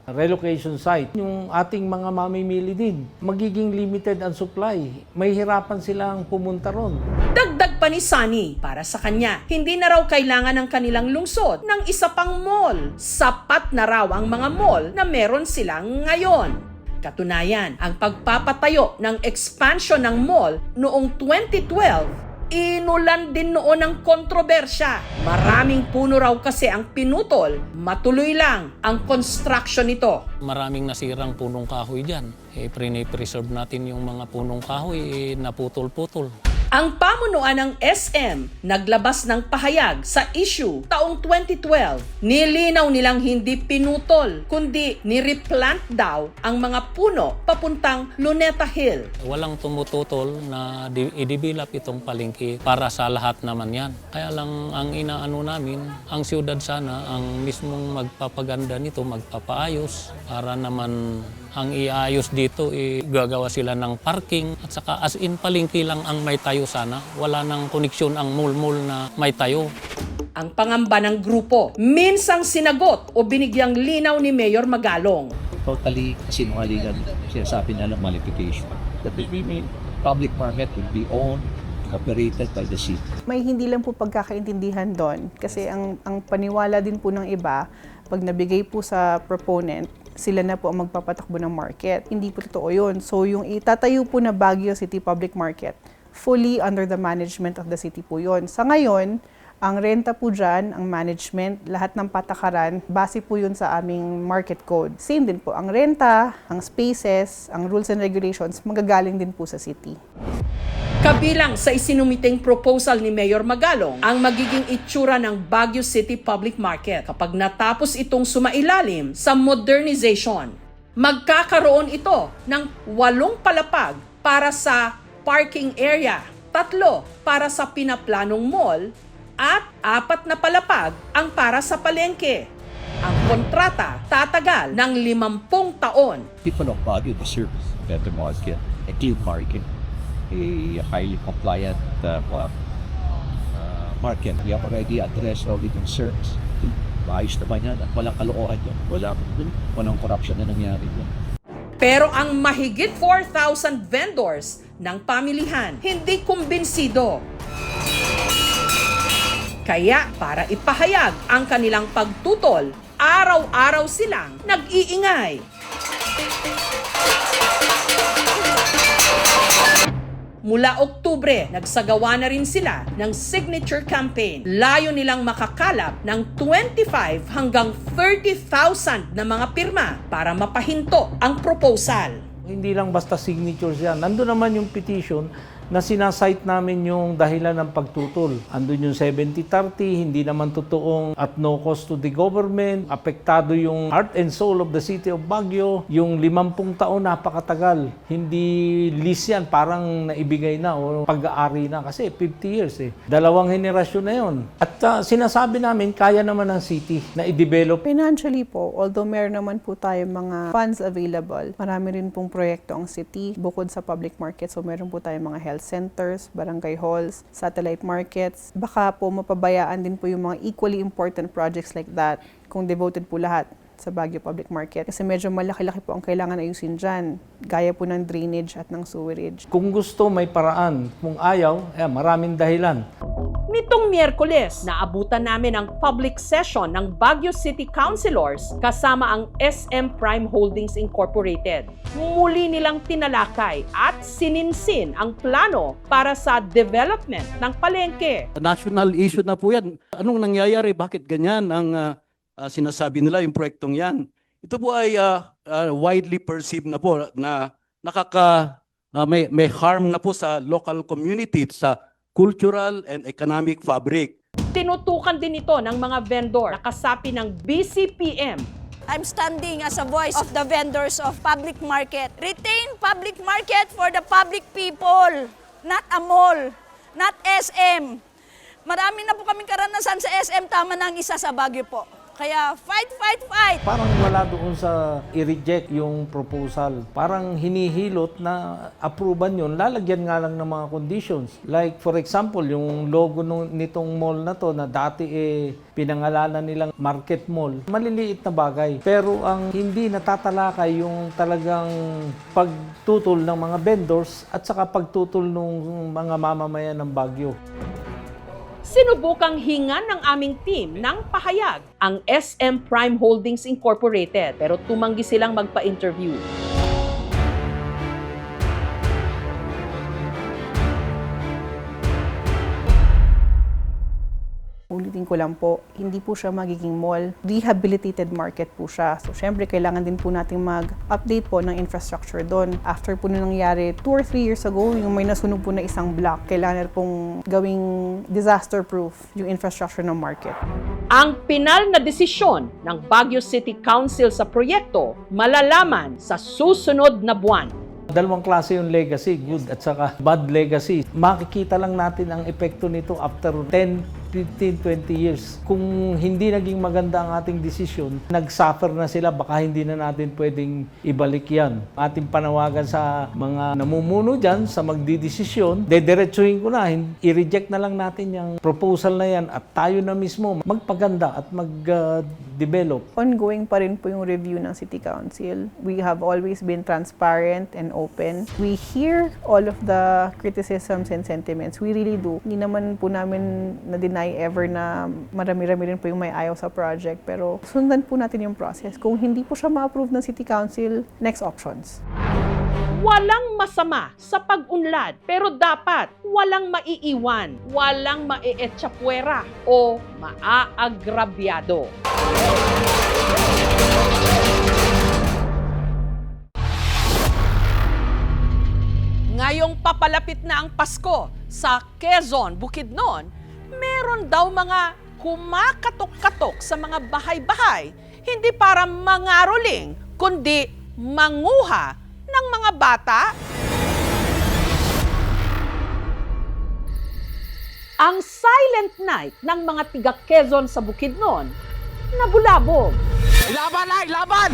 relocation site. Yung ating mga mamimili din, magiging limited ang supply. May hirapan silang pumunta ron.
Dagdag pa ni Sunny, para sa kanya, hindi na raw kailangan ng kanilang lungsod ng isa pang mall. Sapat na raw ang mga mall na meron silang ngayon. Katunayan, ang pagpapatayo ng expansion ng mall noong 2012, inulan din noon ng kontrobersya. Maraming puno raw kasi ang pinutol, matuloy lang ang construction nito.
Maraming nasirang punong kahoy dyan. Pre-preserve natin yung mga punong kahoy, naputol-putol.
Ang pamunuan ng SM naglabas ng pahayag sa issue taong 2012. Nilinaw nilang hindi pinutol, kundi nireplant daw ang mga puno papuntang Luneta Hill.
Walang tumututol na i-develop itong palengke para sa lahat naman yan. Kaya lang ang inaano namin, ang siyudad sana ang mismong magpapaganda nito, magpapaayos para naman ang iayos dito, gagawa sila ng parking at saka as in palengke lang ang may tayo sana. Wala nang koneksyon ang mall-mall na may tayo.
Ang pangamba ng grupo, minsang sinagot o binigyang linaw ni Mayor Magalong.
Totally sinungalingan sinasabi na ng mollification. The public market will be owned, operated by the city.
May hindi lang po pagkakaintindihan doon kasi ang paniwala din po ng iba, pag nabigay po sa proponent, sila na po ang magpapatakbo ng market. Hindi po totoo yun. So yung itatayo po na Baguio City Public Market, fully under the management of the city po yun. Sa ngayon, Ang renta po dyan, ang management, lahat ng patakaran, base po yun sa aming market code. Same din po, ang renta, ang spaces, ang rules and regulations, magagaling din po sa city.
Kabilang sa isinumiting proposal ni Mayor Magalong ang magiging itsura ng Baguio City Public Market kapag natapos itong sumailalim sa modernization. Magkakaroon ito ng 8 palapag para sa parking area, 3 para sa pinaplanong mall, at 4 na palapag ang para sa palengke. Ang kontrata tatagal ng 50 taon.
People of Baguio deserve a better market, a clean market, a highly compliant market. We have already addressed all the concerns. Maayos naman yan at walang kalokohan yan. Walang corruption na nangyari yan.
Pero ang mahigit 4,000 vendors ng pamilihan hindi kumbinsido. Kaya para ipahayag ang kanilang pagtutol, araw-araw silang nag-iingay. Mula Oktubre, nagsagawa na rin sila ng signature campaign. Layo nilang makakalap ng 25 hanggang 30,000 na mga pirma para mapahinto ang proposal.
Hindi lang basta signatures yan. Nandun naman yung petition na sinasite namin yung dahilan ng pagtutol. Andun yung 70-30, hindi naman totoong at no cost to the government. Apektado yung heart and soul of the city of Baguio. Yung 50 taon, napakatagal. Hindi lease yan, parang naibigay na o pag-aari na. Kasi 50 years eh. 2 henerasyon na yun. At sinasabi namin, kaya naman ng city na i-develop.
Financially po, although meron naman po tayo mga funds available, marami rin pong proyekto ang city bukod sa public market. So meron po tayo mga health centers, barangay halls, satellite markets. Baka po mapabayaan din po yung mga equally important projects like that kung devoted po lahat sa Baguio Public Market. Kasi medyo malaki-laki po ang kailangan ayusin dyan. Gaya po ng drainage at ng sewerage.
Kung gusto, may paraan. Kung ayaw, maraming dahilan.
Nitong Miyerkules, naabutan namin ang public session ng Baguio City Councilors kasama ang SM Prime Holdings Incorporated. Muli nilang tinalakay at sininsin ang plano para sa development ng palengke.
National issue na po yan. Anong nangyayari? Bakit ganyan ang sinasabi nila yung proyektong yan? Ito po ay widely perceived na po na may harm na po sa local community, sa cultural and economic fabric.
Tinutukan din ito ng mga vendor na kasapi ng BCPM.
I'm standing as a voice of the vendors of public market. Retain public market for the public people, not a mall, not SM. Marami na po kaming karanasan sa SM, tama na ang isa sa Baguio po. Kaya fight, fight, fight!
Parang wala doon sa i-reject yung proposal. Parang hinihilot na approvean yun. Lalagyan nga lang ng mga conditions. Like for example, yung logo nitong mall na to na dati pinangalanan nilang Market Mall. Maliliit na bagay. Pero ang hindi natatalakay yung talagang pagtutol ng mga vendors at saka pagtutol ng mga mamamayan ng Baguio.
Sinubukang hingan ng aming team ng pahayag ang SM Prime Holdings Incorporated pero tumanggi silang magpa-interview.
Ulitin ko lang po, hindi po siya magiging mall. Rehabilitated market po siya. So, syempre, kailangan din po natin mag-update po ng infrastructure doon. After po nung nangyari 2 or 3 years ago, yung may nasunog po na isang block, kailangan pong gawing disaster-proof yung infrastructure ng market.
Ang pinal na desisyon ng Baguio City Council sa proyekto malalaman sa susunod na buwan.
2 klase yung legacy, good at saka bad legacy. Makikita lang natin ang epekto nito after 10, 15, 20 years. Kung hindi naging maganda ang ating desisyon, nag-suffer na sila, baka hindi na natin pwedeng ibalik yan. Ating panawagan sa mga namumuno dyan, sa magdidesisyon, dediretsuhin ko na, i-reject na lang natin yung proposal na yan at tayo na mismo magpaganda at mag-develop.
Ongoing pa rin po yung review ng City Council. We have always been transparent and open. We hear all of the criticisms and sentiments. We really do. Hindi naman po namin na-deny ever na marami-rami rin po yung may ayaw sa project. Pero sundan po natin yung process. Kung hindi po siya ma-approve ng City Council, next options.
Walang masama sa pag-unlad, pero dapat walang maiiwan, walang maeetsapuera o maaagrabyado. Ngayong papalapit na ang Pasko sa Quezon, Bukidnon, meron daw mga kumakatok-katok sa mga bahay-bahay, hindi para mangaroling, kundi manguha ng mga bata. Ang silent night ng mga tiga Quezon sa Bukidnon, nabulabog.
Ilaban na! Ilaban!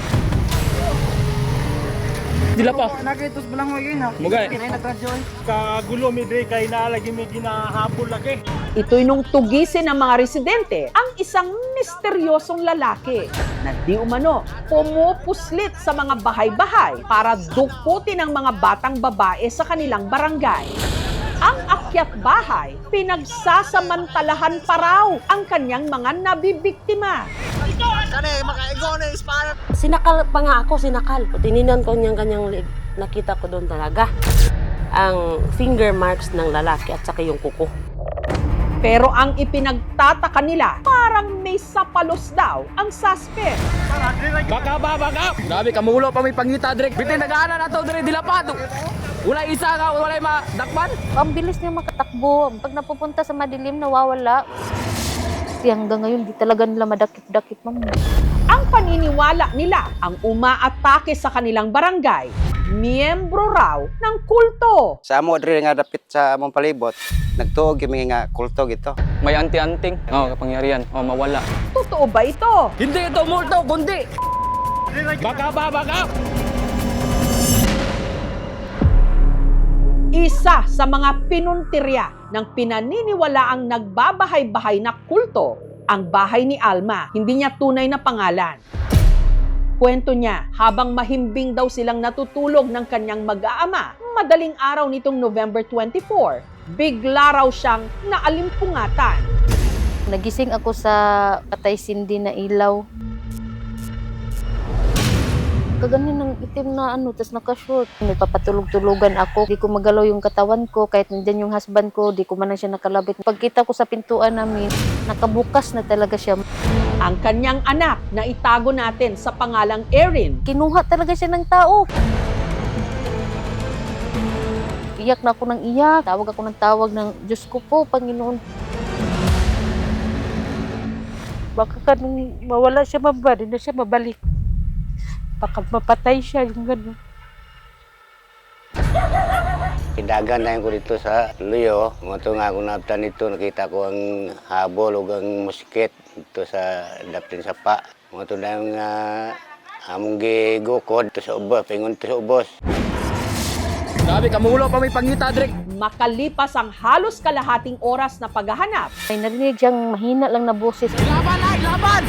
Dila pa. Nakitos mo lang mo yun ha. Mugay. Kinay nagradyoy. Kagulo mi day kay naalagi mi ginahabol lagi.
Ito'y nung tugisin ng mga residente ang isang misteryosong lalaki na di umano pumupuslit sa mga bahay-bahay para dukutin ang mga batang babae sa kanilang barangay. Ang akyat bahay, pinagsasamantalahan pa raw ang kanyang mga nabibiktima.
Sinakal pa nga ako, sinakal. Tininan ko niyang kanyang leg. Nakita ko doon talaga ang finger marks ng lalaki at saka yung kuko.
Pero ang ipinagtataka nila, parang may sapalos daw ang suspect.
Baka ba, baka! Grabe, kamulo pa may pangita, Drek. Bitin, nag-aana na to, Drek, dilapado. Wala isa ka, wala yung madakpan.
Ang bilis niya makatakbo. Pag napupunta sa madilim, nawawala. Kasi hanggang ngayon, di talaga nila madakip-dakip, ma'am.
Ang paniniwala nila, ang umaatake sa kanilang barangay, miyembro raw ng kulto.
Sa amo diri nga dapit sa among palibot, nagtuog yung nga kulto gito.
May anti-anting. Kapangyarihan. Mawala.
Totoo ba ito?
Hindi ito, multo, kundi! Baka ba, baka!
Isa sa mga pinuntirya ng pinaniniwalaang nagbabahay-bahay na kulto, ang bahay ni Alma. Hindi niya tunay na pangalan. Kwento niya, habang mahimbing daw silang natutulog ng kanyang mag-aama, madaling araw nitong November 24, bigla raw siyang naalimpungatan.
Nagising ako sa patay sindi na ilaw. Kaganin ng itim na tas naka-short. May papatulog-tulugan ako. Di ko magalaw yung katawan ko. Kahit nandyan yung husband ko, di ko man lang siya nakalabit. Pagkita ko sa pintuan namin, nakabukas na talaga siya.
Ang kanyang anak na itago natin sa pangalang Erin.
Kinuha talaga siya ng tao. Iyak na ako ng iyak. Tawag ako ng tawag ng Diyos ko po, Panginoon. Baka kanong mawala siya, di na siya mabalik. Baka mapatay siya, yung gano'n.
Idagan na ko dito sa Luyo. Mga nga ako nabtan dito, nakita ko ang habol o ang musikit dito sa daptin sa pa. Mga na yung among gigukod dito sa ubos, pingon dito sa ubos.
Grabe, kamulo pa may pangita, Drek.
Makalipas ang halos kalahating oras na paghahanap,
ay narinig siyang mahina lang na boses.
Laban na! Laban!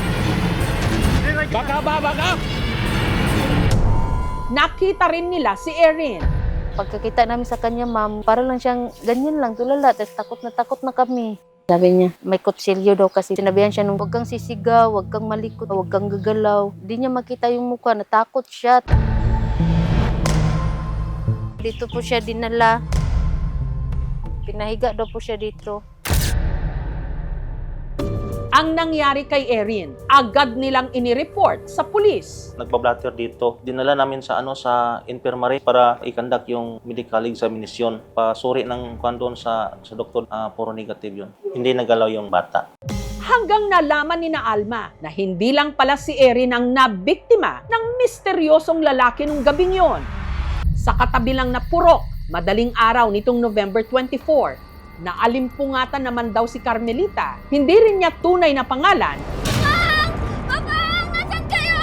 Baka ba, baka!
nakita rin nila si Erin.
Pagkakita namin sa kanya, ma'am, para lang siyang ganyan lang, tulala. Tapos takot na kami. Sabi niya, may kutsilyo daw kasi. Sinabihan siya nung, huwag kang sisigaw, huwag kang malikot, huwag kang gagalaw. Di niya makita yung mukha, natakot siya. Dito po siya dinala. Pinahiga daw po siya dito.
Ang nangyari kay Erin, agad nilang inireport sa pulis.
Nagpa-blatter dito. Dinala namin sa sa infirmary para i-conduct yung medical examination. Pasuri ng kandon sa doktor, puro negative yun. Hindi nagalaw yung bata.
Hanggang nalaman ni na Alma na hindi lang pala si Erin ang nabiktima ng misteryosong lalaki nung gabing yon. Sa katabi lang na purok, madaling araw nitong November 24, naalimpungatan naman daw si Carmelita. Hindi rin niya tunay na pangalan. Nasaan kayo?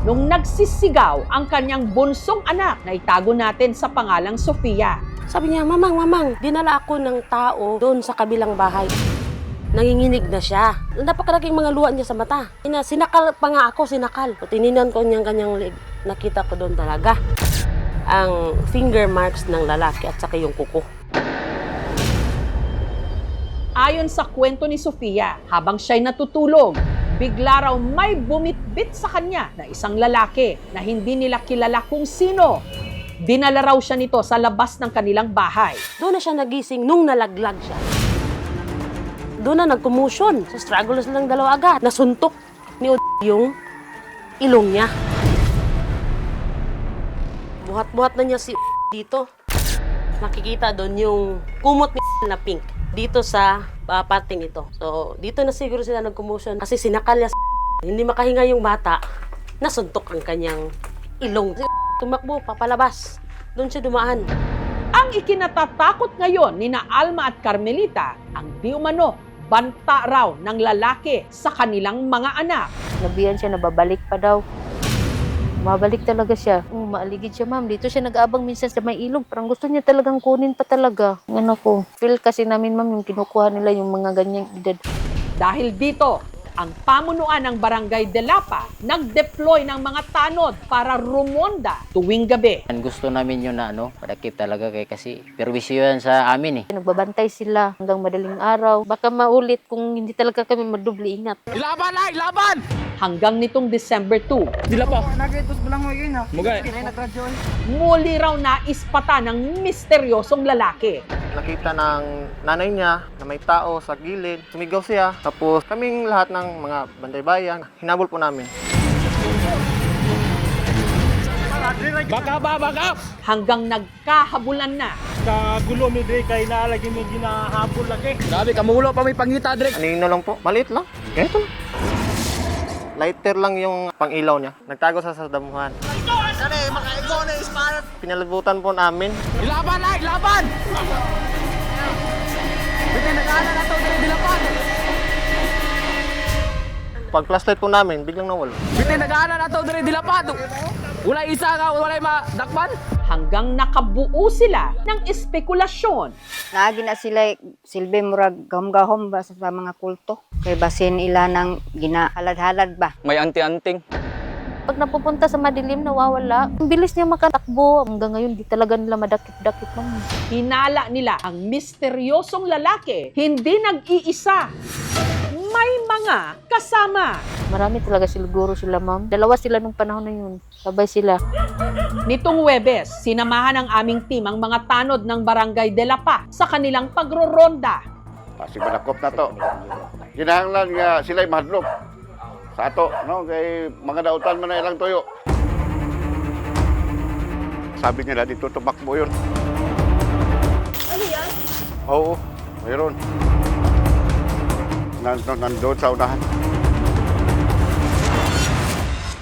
Nung nagsisigaw ang kanyang bunsong anak na itago natin sa pangalang Sofia.
Sabi niya, mamang, dinala ako ng tao doon sa kabilang bahay. Nanginginig na siya. Napakalaking mga luha niya sa mata. Sinakal pa nga ako, sinakal. Tininan ko niyang kanyang leg. Nakita ko doon talaga ang finger marks ng lalaki at saka yung kuko.
Ayon sa kwento ni Sofia, habang siya'y natutulog, bigla raw may bumitbit sa kanya na isang lalaki na hindi nila kilala kung sino. Dinala raw siya nito sa labas ng kanilang bahay.
Doon na siya nagising nung nalaglag siya. Doon na nag-commotion. Sa struggle na silang dalawa agad. Nasuntok ni yung ilong niya. Buhat-buhat na niya si dito. Nakikita doon yung kumot ni na pink dito sa parting ito. So, dito na siguro sila nag-commotion kasi sinakal niya hindi makahinga yung bata. Nasuntok ang kanyang ilong. Tumakbo, papalabas. Doon siya dumaan.
Ang ikinatatakot ngayon ni na Alma at Carmelita, ang di umano banta raw ng lalaki sa kanilang mga anak.
Nabiyan siya na babalik pa daw. Mabalik talaga siya. Maaligid siya, ma'am. Dito siya nag-aabang minsan sa may ilog. Parang gusto niya talagang kunin pa talaga. Ano ko. Feel kasi namin, ma'am, yung kinukuha nila yung mga ganyang edad.
Dahil dito, ang pamunuan ng Barangay Delapa nag-deploy ng mga tanod para rumonda tuwing gabi.
Gusto namin yun na padakip talaga kasi perwisyo yan sa amin eh.
Nagbabantay sila hanggang madaling araw. Baka maulit kung hindi talaga kami madubli ingat.
Ilaban na! Ilaban!
Hanggang nitong December 2.
Dila pa.
Mugay. Muli raw naispata ng misteryosong lalaki.
Nakita ng nanay niya na may tao sa gilid. Sumigaw siya. Tapos kaming lahat ng mga banday bayan, hinabol po namin.
Baka ba, baka!
Hanggang nagkahabulan na.
Kagulo mi Dre, kay nalagi mi ginahabol lagi. Grabe, kamulo pa may pangita Dre.
Anino lang po, maliit lang. Ganito lang. Lighter lang yung pang-ilaw niya. Nagtago sa damuhan. Pinalabutan po namin.
Ilaban na! Ilaban! Bitin nag-aanan na ito, dilapan!
Pag flashlight po namin, biglang nawala.
Bitin nag-aanan na ito, dilapan! Wala isa ka, wala madakpan?
Hanggang nakabuo sila ng espekulasyon.
Naagi na sila silbi murag gahom-gahom ba sa mga kulto. Kay basin ila ng ginahalad-halad ba.
May anti-anting.
Pag napupunta sa madilim, nawawala. Ang bilis niya makatakbo. Hanggang ngayon, di talaga nila madakip-dakip, ma'am.
Hinala nila ang misteryosong lalaki, hindi nag-iisa. May mga kasama.
Marami talaga siguro sila, ma'am. Dalawa sila nung panahon na yun. Sabay sila.
Nitong Huwebes, sinamahan ng aming team ang mga tanod ng Barangay Delapa sa kanilang pagroronda.
Si Manakop na to. Kinahanglan nga sila'y mahadlok. Sa ato, no? Kay mga dautan man na ilang tuyo. Sabi nila dito tumakbo yun.
Ano yan?
Oo, mayroon. Nandun sa unahan.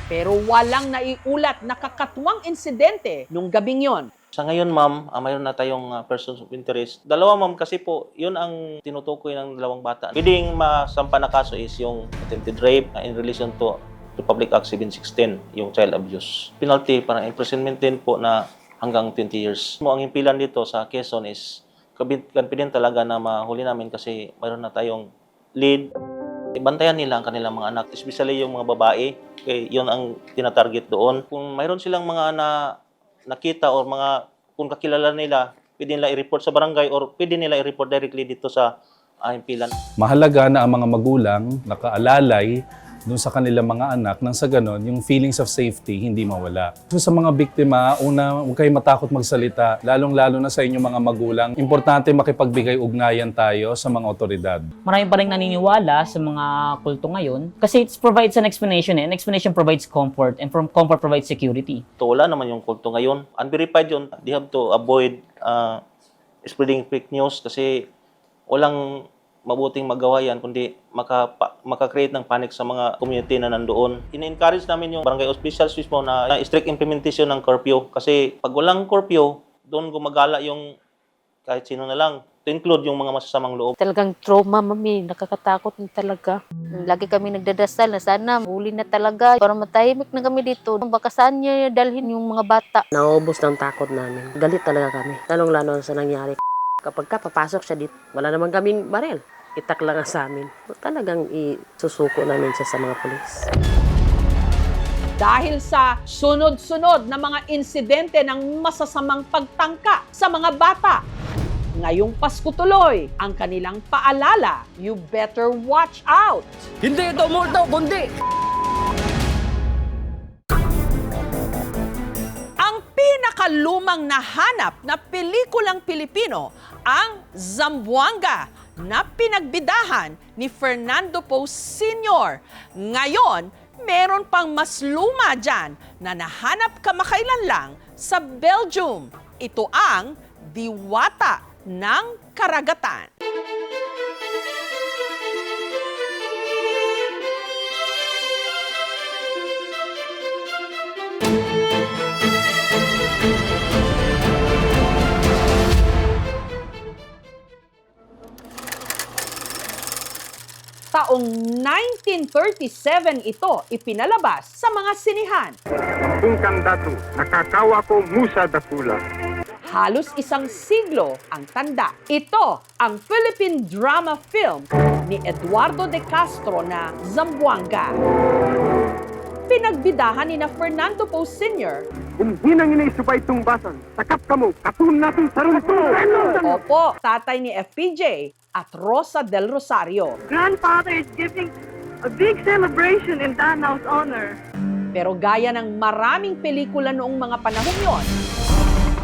Pero walang naiulat na kakatuwang insidente nung gabing yon.
Sa ngayon, ma'am, mayroon na tayong persons of interest. Dalawa, ma'am, kasi po, yun ang tinutukoy ng dalawang bata. Pwedeng masampa na kaso is yung attempted rape in relation to Republic Act 716, yung child abuse. Penalty, parang imprisonment din po na hanggang 20 years. Ang impilan dito sa Quezon is confident talaga na mahuli namin kasi mayroon na tayong lead. Bantayan nila ang kanilang mga anak, especially yung mga babae. Kaya yun ang tinatarget doon. Kung mayroon silang mga nakita or mga kung kakilala nila, pwede nila i-report sa barangay or pwede nila i-report directly dito sa impilan.
Mahalaga na ang mga magulang nakaalalay dun sa kanilang mga anak nang sa ganon, yung feelings of safety hindi mawala. So sa mga biktima, una, huwag kayong matakot magsalita, lalong-lalo na sa inyong mga magulang. Importante makipagbigay ugnayan tayo sa mga otoridad.
Marami pa rin naniniwala sa mga kulto ngayon kasi it provides an explanation and explanation provides comfort and from comfort provides security.
Wala naman yung kulto ngayon. Unverified yun. They have to avoid spreading fake news kasi walang mabuting magawa yan kundi maka-create ng panic sa mga community na nandoon. In-encourage namin yung barangay officials mismo na strict implementation ng curfew kasi pag walang curfew, doon gumagala yung kahit sino na lang. To include yung mga masasamang loob.
Talagang trauma, mami. Nakakatakot na talaga. Lagi kami nagdadasal na sana huli na talaga para matahimik na kami dito. Baka saan niya dalhin yung mga bata.
Naubos ng takot namin. Galit talaga kami. Lalong-lalo sa nangyari. Kapag papasok siya dito, wala naman kaming baril. Itak lang sa amin. Talagang isusuko namin siya sa mga pulis.
Dahil sa sunod-sunod na mga insidente ng masasamang pagtangka sa mga bata, ngayong Pasko tuloy ang kanilang paalala, you better watch out!
Hindi ito multo, kundi!
Ang pinaka pinakalumang nahanap na pelikulang Pilipino ang Zamboanga na pinagbidahan ni Fernando Poe Sr. Ngayon, meron pang mas luma dyan na nahanap kamakailan lang sa Belgium. Ito ang Diwata ng Karagatan. Taong 1937 ito ipinalabas sa mga sinihan.
Tungkang datu, nakakawa ko musa dakula.
Halos isang siglo ang tanda. Ito ang Philippine drama film ni Eduardo de Castro na Zamboanga. Pinagbidahan ni na Fernando Poe Sr.
Kung hinang inaisubay tumbasan, takap kamo, katun natin sa runto.
Opo, tatay ni FPJ at Rosa del Rosario.
Grandfather is giving a big celebration in Danao's honor.
Pero gaya ng maraming pelikula noong mga panahon yon,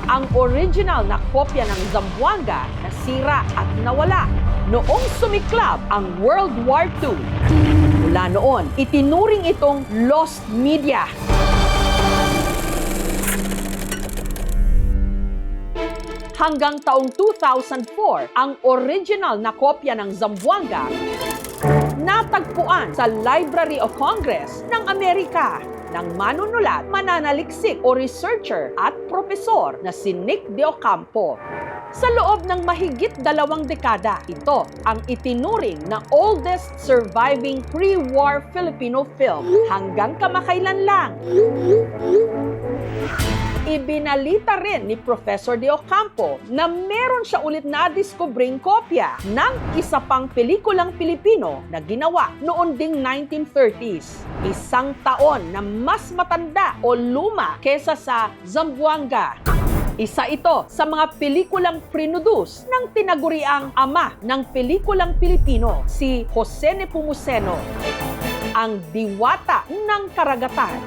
ang original na kopya ng Zamboanga nasira at nawala noong sumiklab ang World War II. Mula noon, itinuring itong lost media. Hanggang taong 2004, ang original na kopya ng Zamboanga natagpuan sa Library of Congress ng Amerika ng manunulat, mananaliksik o researcher at propesor na si Nick de Ocampo. Sa loob ng mahigit 2 dekada, ito ang itinuring na oldest surviving pre-war Filipino film hanggang kamakailan lang. Ibinalita rin ni Professor de Ocampo na meron siya ulit na diskubring kopya ng isa pang pelikulang Pilipino na ginawa noon ding 1930s. Isang taon na mas matanda o luma kesa sa Zamboanga. Isa ito sa mga pelikulang produce ng tinaguriang ama ng pelikulang Pilipino, si Jose Nepomuceno, ang Diwata ng Karagatan.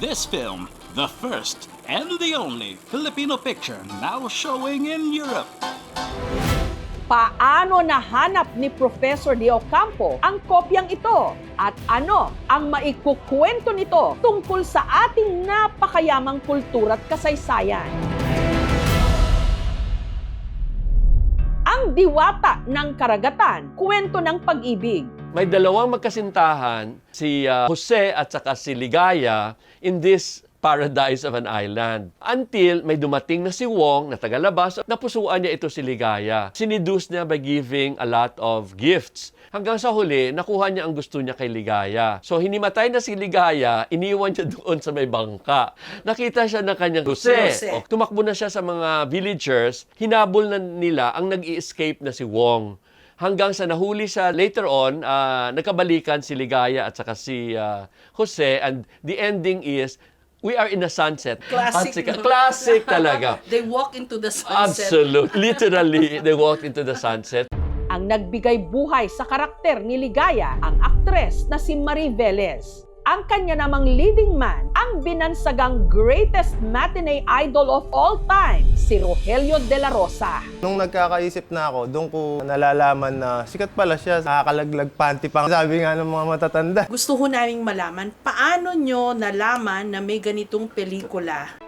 This film, the first and the only Filipino picture now showing in Europe.
Paano nahanap ni Professor de Ocampo ang kopyang ito? At ano ang maikukwento nito tungkol sa ating napakayamang kultura at kasaysayan? Ang Diwata ng Karagatan, kwento ng pag-ibig.
May dalawang magkasintahan, si Jose at saka si Ligaya, in this paradise of an island. Until may dumating na si Wong na tagalabas, napusuan niya ito si Ligaya. Sineduce niya by giving a lot of gifts. Hanggang sa huli, nakuha niya ang gusto niya kay Ligaya. So, hinimatay na si Ligaya, iniwan niya doon sa may bangka. Nakita siya ng kanyang Jose. Tumakbo na siya sa mga villagers, hinabol na nila ang nag-i-escape na si Wong. Hanggang sa nahuli siya later on, nagkabalikan si Ligaya at saka si Jose, and the ending is, we are in a sunset.
Classic.
Classic talaga.
They walk into the sunset.
Absolutely. Literally, they walked into the sunset.
Ang nagbigay buhay sa karakter ni Ligaya, ang aktres na si Marie Velez. Ang kanya namang leading man, ang binansagang greatest matinee idol of all time, si Rogelio de la Rosa.
Nung nagkakaisip na ako, doon ko nalalaman na sikat pala siya, nakakalaglag panty pa. Sabi nga ng mga matatanda.
Gusto ko naming malaman, paano nyo nalaman na may ganitong pelikula?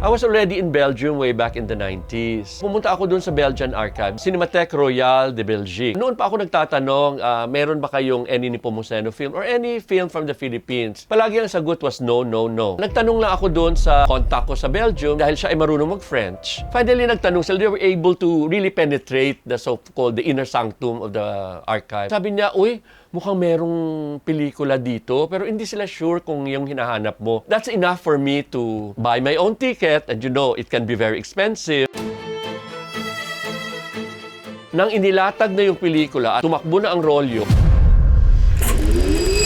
I was already in Belgium way back in the 90s. Pumunta ako doon sa Belgian Archive, Cinémathèque Royale de Belgique. Noon pa ako nagtatanong, meron ba kayong any Nepomuceno film or any film from the Philippines? Palagi ang sagot was no, no, no. Nagtanong lang ako doon sa contact ko sa Belgium dahil siya ay marunong mag-French. Finally, nagtanong sila, they were able to really penetrate the so-called the inner sanctum of the archive. Sabi niya, uy, mukhang merong pelikula dito, pero hindi sila sure kung yung hinahanap mo. That's enough for me to buy my own ticket, and you know, it can be very expensive. Nang inilatag na yung pelikula at tumakbo na ang rolyo,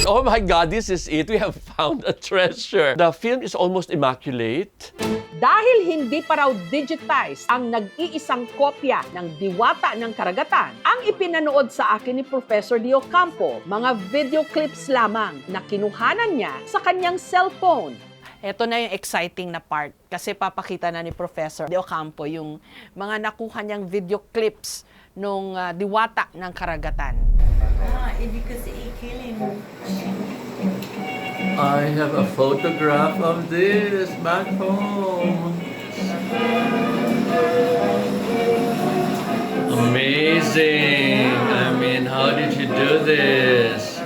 oh my God, this is it. We have found a treasure. The film is almost immaculate.
Dahil hindi pa raw digitize ang nag-iisang kopya ng Diwata ng Karagatan, ang ipinanood sa akin ni Professor de Ocampo, mga video clips lamang na kinuhanan niya sa kanyang cellphone. Ito na yung exciting na part kasi papakita na ni Professor De Ocampo yung mga nakuha niyang video clips nung diwata ng karagatan.
Ibig kasi ikilin.
I have a photograph of this back home. Amazing! I mean, how did you do this?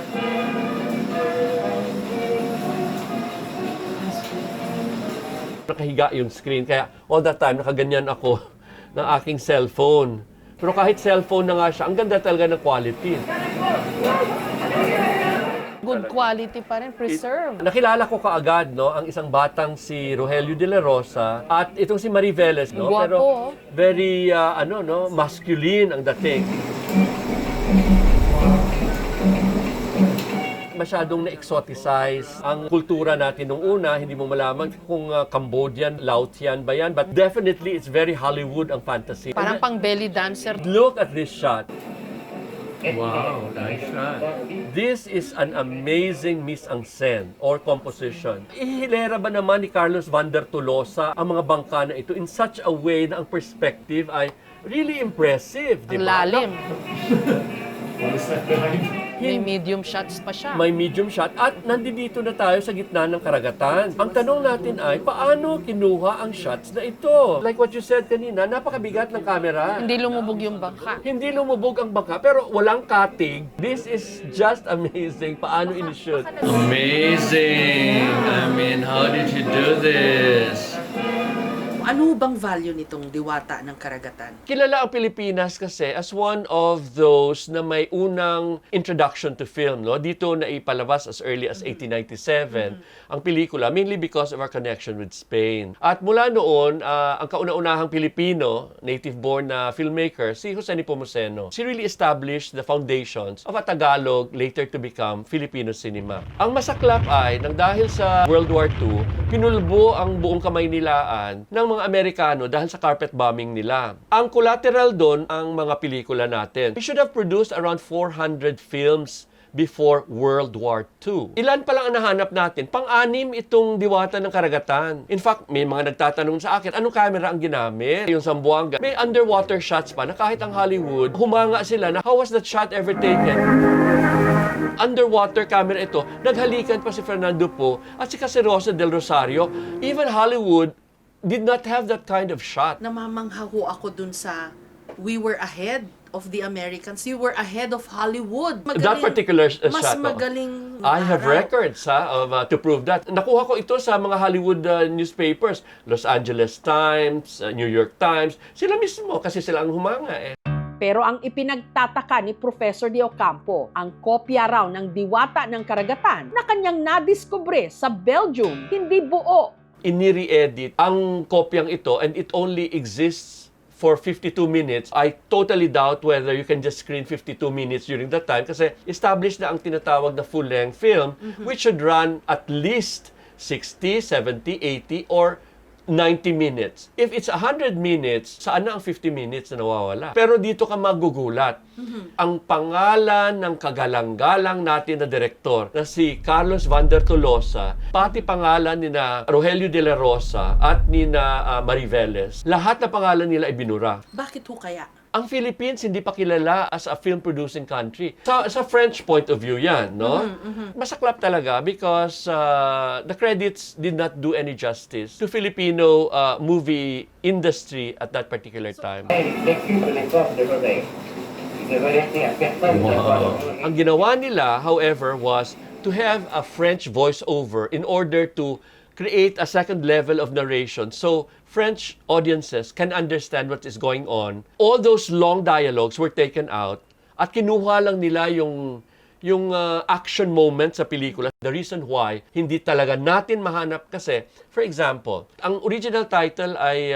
Nakahiga yung screen, kaya all that time nakaganyan ako ng aking cellphone. Pero kahit cellphone na nga siya, ang ganda talaga ng quality.
Good quality pa rin, preserve.
Nakilala ko kaagad, no, ang isang batang si Rogelio de la Rosa at itong si Mariveles, no,
Guwapo,
pero
oh.
very masculine ang dating. Masyadong na-exoticize ang kultura natin nung una. Hindi mo malaman kung Cambodian, Laotian ba yan. But definitely, it's very Hollywood ang fantasy.
Parang pang belly dancer.
Look at this shot. Wow, nice shot. This is an amazing mise-en-scène or composition. Ihilera ba naman ni Carlos Vander Tolosa ang mga bangka na ito in such a way na ang perspective ay really impressive, di
Ang
ba?
lalim. May medium shots pa siya.
May medium shot at nandito na tayo sa gitna ng karagatan. Ang tanong natin ay, paano kinuha ang shots na ito? Like what you said kanina, napakabigat ng camera.
Hindi lumubog yung bangka.
Hindi lumubog ang bangka, pero walang cutting. This is just amazing. Paano in-shoot? Amazing! I mean, how did you do this?
Ano bang value nitong diwata ng karagatan?
Kilala ang Pilipinas kasi as one of those na may unang introduction to film. No? Dito na ipalabas as early as 1897 ang pelikula, mainly because of our connection with Spain. At mula noon, ang kauna-unahang Pilipino, native-born na filmmaker, si Jose Nepomuceno. She really established the foundations of a Tagalog later to become Filipino cinema. Ang masaklap ay, nang dahil sa World War II, pinulbo ang buong Kamaynilaan ng mga Amerikano dahil sa carpet bombing nila. Ang collateral doon ang mga pelikula natin. We should have produced around 400 films before World War II. Ilan pa lang ang nahanap natin? Pang-anim itong Diwata ng Karagatan. In fact, may mga nagtatanong sa akin, anong camera ang ginamit? Yung Zamboanga. May underwater shots pa na kahit ang Hollywood, humanga sila na how was that shot ever taken? Underwater camera ito. Naghalikan pa si Fernando Po at si Caserosa del Rosario. Even Hollywood did not have that kind of shot.
Namamangha ho ako dun sa we were ahead of the Americans. You were ahead of Hollywood. Magaling,
that particular
mas
shot.
magaling
I have
araw.
records to prove that. Nakuha ko ito sa mga Hollywood newspapers. Los Angeles Times, New York Times. Sila mismo kasi sila ang humanga eh.
Pero ang ipinagtataka ni Professor De Ocampo, ang kopya raw ng Diwata ng Karagatan na kanyang nadiskubre sa Belgium, hindi buo.
Iniri-edit ang kopyang ito and it only exists for 52 minutes. I totally doubt whether you can just screen 52 minutes during that time kasi established na ang tinatawag na full-length film which should run at least 60, 70, 80 or 90 minutes. If it's 100 minutes, saan na ang 50 minutes na nawawala? Pero dito ka magugulat. Ang pangalan ng kagalang-galang natin na direktor na si Carlos Vander Tolosa, pati pangalan ni na Rogelio de la Rosa at ni na Mariveles, lahat na pangalan nila ay binura.
Bakit ho kaya?
Ang Philippines hindi pa kilala as a film-producing country. Sa French point of view yan, no? Masaklap talaga because the credits did not do any justice to Filipino movie industry at that particular time. Wow. Ang ginawa nila, however, was to have a French voiceover in order to create a second level of narration so French audiences can understand what is going on. All those long dialogues were taken out at kinuha lang nila yung action moment sa pelikula. The reason why hindi talaga natin mahanap kasi, for example, ang original title ay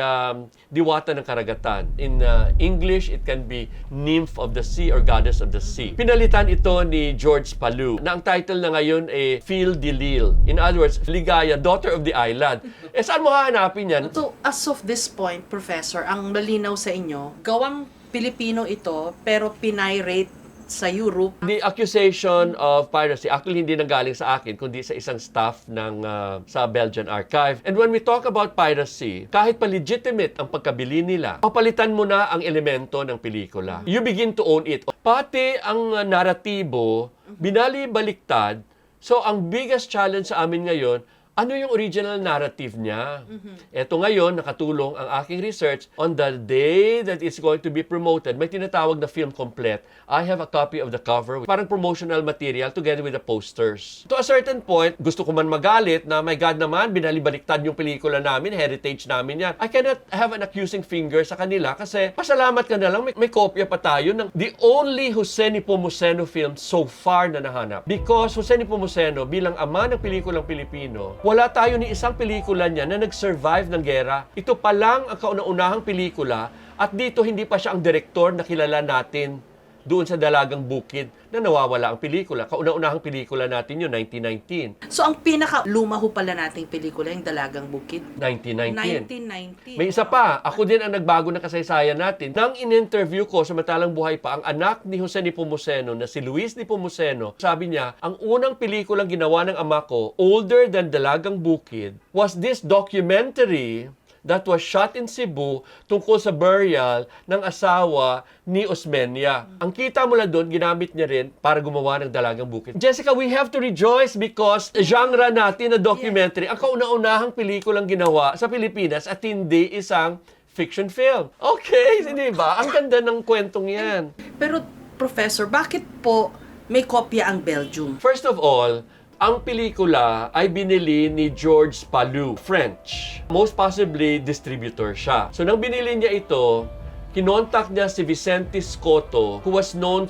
Diwata ng Karagatan. In English, it can be Nymph of the Sea or Goddess of the Sea. Pinalitan ito ni George Palou na ang title na ngayon ay Phil de Lille. In other words, Ligaya, Daughter of the Island. Saan mo hahanapin yan?
So, as of this point, Professor, ang malinaw sa inyo, gawang Pilipino ito pero pinirate sa Europe.
The accusation of piracy actually hindi nanggaling sa akin kundi sa isang staff ng sa Belgian Archive. And when we talk about piracy, kahit pa legitimate ang pagkabili nila, papalitan mo na ang elemento ng pelikula. You begin to own it. Pati ang naratibo, binali-baliktad. So ang biggest challenge sa amin ngayon, ano yung original narrative niya? Eto ngayon, nakatulong ang aking research on the day that it's going to be promoted. May tinatawag na film complete. I have a copy of the cover, parang promotional material together with the posters. To a certain point, gusto ko man magalit na, my God naman, binalibaliktad yung pelikula namin, heritage namin yan. I cannot have an accusing finger sa kanila kasi pasalamat ka na lang, may kopya pa tayo ng the only Jose Nepomuceno film so far na nahanap. Because Jose Nepomuceno, bilang ama ng pelikulang Pilipino, wala tayo ni isang pelikula niya na nag-survive ng gera. Ito pa lang ang kauna-unahang pelikula at dito hindi pa siya ang direktor na kilala natin doon sa Dalagang Bukid na nawawala ang pelikula. Kauna-unahang pelikula natin yun, 1919.
So ang pinaka-luma ho pala nating pelikula, yung Dalagang Bukid?
1919. May isa pa, ako din ang nagbago ng kasaysayan natin. Nang in-interview ko, samantalang buhay pa, ang anak ni Jose Nepomuceno na si Luis Nepomuceno, sabi niya, ang unang pelikulang ginawa ng ama ko, older than Dalagang Bukid, was this documentary that was shot in Cebu tungkol sa burial ng asawa ni Osmeña. Ang kita mo lang doon, ginamit niya rin para gumawa ng Dalagang Bukid. Jessica, we have to rejoice because genre natin na documentary, ang kauna-unahang pelikulang ginawa sa Pilipinas at hindi isang fiction film. Okay, hindi ba? Ang ganda ng kwentong yan.
Pero, Professor, bakit po may kopya ang Belgium?
First of all, ang pelikula ay binili ni Georges Palou, French. Most possibly, distributor siya. So, nang binili niya ito, kinontak niya si Vicente Scotto, who was known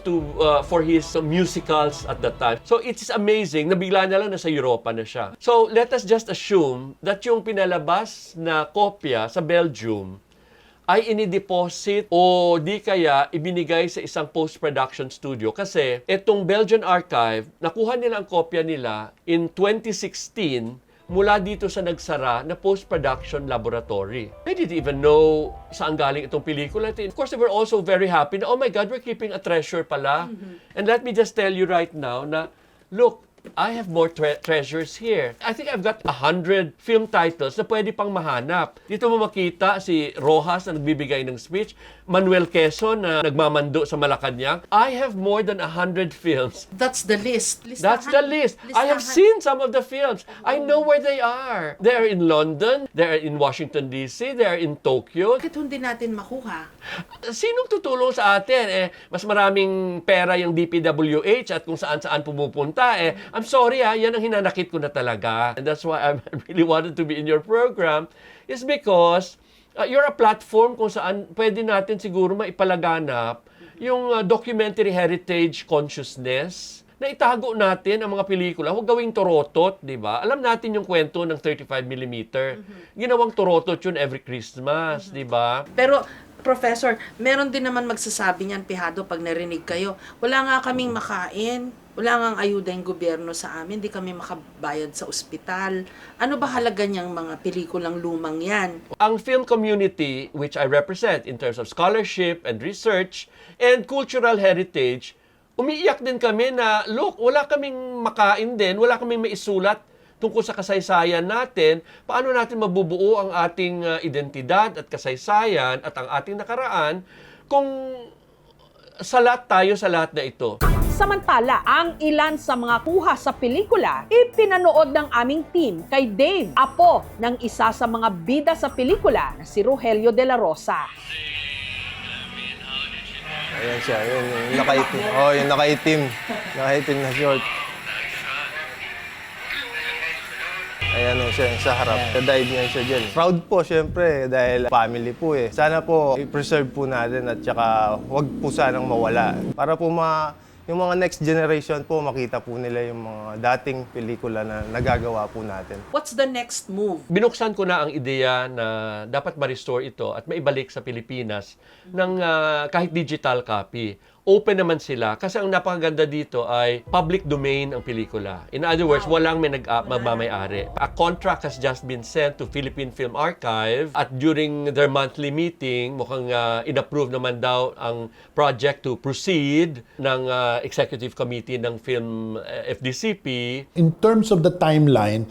for his musicals at that time. So, it's amazing. Nabigla niya lang nasa Europa na siya. So, let us just assume that yung pinalabas na kopya sa Belgium ay inideposit o di kaya ibinigay sa isang post-production studio kasi itong Belgian Archive, nakuha nila ang kopya nila in 2016 mula dito sa nagsara na post-production laboratory. I didn't even know saan galing itong pelikula. Of course, they were also very happy na, oh my God, we're keeping a treasure pala. And let me just tell you right now na, look, I have more treasures here. I think I've got 100 film titles na pwede pang mahanap. Dito mo makita si Rojas na nagbibigay ng speech, Manuel Quezon na nagmamando sa Malacanang. I have more than 100 films.
That's the list.
That's the list. I have seen some of the films. I know where they are. They are in London, they are in Washington, D.C., they are in Tokyo.
Bakit hindi natin makuha?
Sinong tutulong sa atin? Mas maraming pera yung DPWH at kung saan-saan pumupunta. I'm sorry yan ang hinanakit ko na talaga. And that's why I really wanted to be in your program is because you're a platform kung saan pwede natin siguro maipalaganap yung documentary heritage consciousness na itago natin ang mga pelikula. Huwag gawing torotot, di ba? Alam natin yung kwento ng 35mm. Ginawang torotot yun every Christmas, di ba?
Pero, Professor, meron din naman magsasabi niyan, Pihado, pag narinig kayo, wala nga kaming makain, wala nga ayuda yung gobyerno sa amin, di kami makabayad sa ospital. Ano ba halaga niyang mga pelikulang lumang yan?
Ang film community, which I represent in terms of scholarship and research and cultural heritage, umiiyak din kami na, look, wala kaming makain din, wala kaming maisulat tungkol sa kasaysayan natin, paano natin mabubuo ang ating identidad at kasaysayan at ang ating nakaraan kung salat tayo sa lahat na ito.
Samantala, ang ilan sa mga kuha sa pelikula, ipinanood ng aming team kay Dave, apo ng isa sa mga bida sa pelikula na si Rogelio de la Rosa.
Ayan siya, yung nakaitim. Oh, yung nakaitim. Nakaitim na short. Ayan o siya sa harap. Ka-dive niya siya dyan. Proud po syempre dahil family po eh. Sana po i-preserve po natin at saka huwag po sanang mawala. Para po yung mga next generation po makita po nila yung mga dating pelikula na nagagawa po natin.
What's the next move?
Binuksan ko na ang ideya na dapat ma-restore ito at maibalik sa Pilipinas ng kahit digital copy open naman sila kasi ang napakaganda dito ay public domain ang pelikula. In other words, walang may magmamayari. A contract has just been sent to Philippine Film Archive at during their monthly meeting, mukhang inapprove naman daw ang project to proceed ng Executive Committee ng Film FDCP.
In terms of the timeline,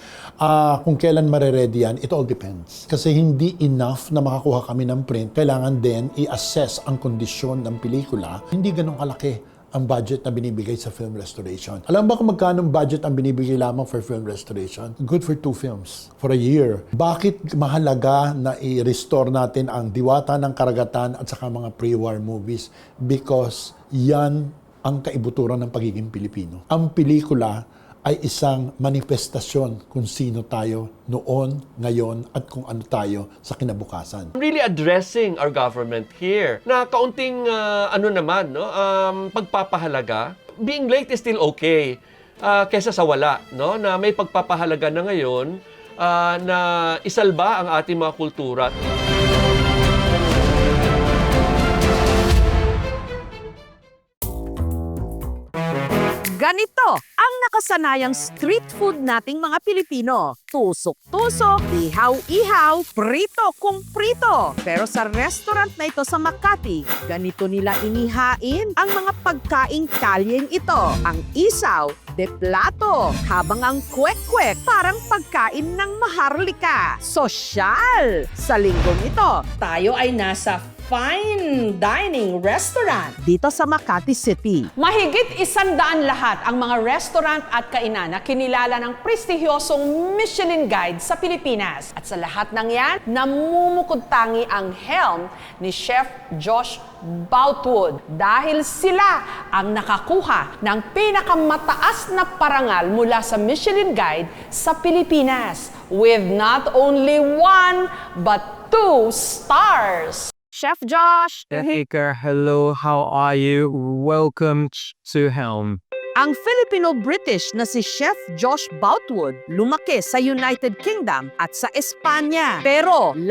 kung kailan mare-ready yan, it all depends. Kasi hindi enough na makakuha kami ng print. Kailangan din i-assess ang kondisyon ng pelikula. Hindi ganun kalaki ang budget na binibigay sa film restoration. Alam ba kung magkano budget ang binibigay lamang for film restoration? Good for 2 films for a year. Bakit mahalaga na i-restore natin ang Diwata ng Karagatan at saka mga pre-war movies? Because yan ang kaibuturan ng pagiging Pilipino. Ang pelikula ay isang manifestasyon kung sino tayo noon, ngayon, at kung ano tayo sa kinabukasan.
Really addressing our government here na kaunting pagpapahalaga. Being late is still okay kesa sa wala, no? Na may pagpapahalaga na ngayon na isalba ang ating mga kultura.
Ganito ang nakasanayang street food nating mga Pilipino. Tusok-tusok, ihaw-ihaw, prito kung prito. Pero sa restaurant na ito sa Makati, ganito nila inihain ang mga pagkaing kalyeng ito. Ang isaw, de plato, habang ang kwek-kwek parang pagkain ng maharlika. Sosyal! Sa linggong ito, tayo ay nasa fine dining restaurant dito sa Makati City. Mahigit 100 lahat ang mga restaurant at kainan na kinilala ng prestigyosong Michelin Guide sa Pilipinas. At sa lahat ng yan, namumukod-tangi ang helm ni Chef Josh Boutwood dahil sila ang nakakuha ng pinakamataas na parangal mula sa Michelin Guide sa Pilipinas with not only 1 but 2 stars. Chef Josh!
Baker, hello, how are you? Welcome to Helm.
Ang Filipino-British na si Chef Josh Boutwood lumaki sa United Kingdom at sa Espanya. Pero 16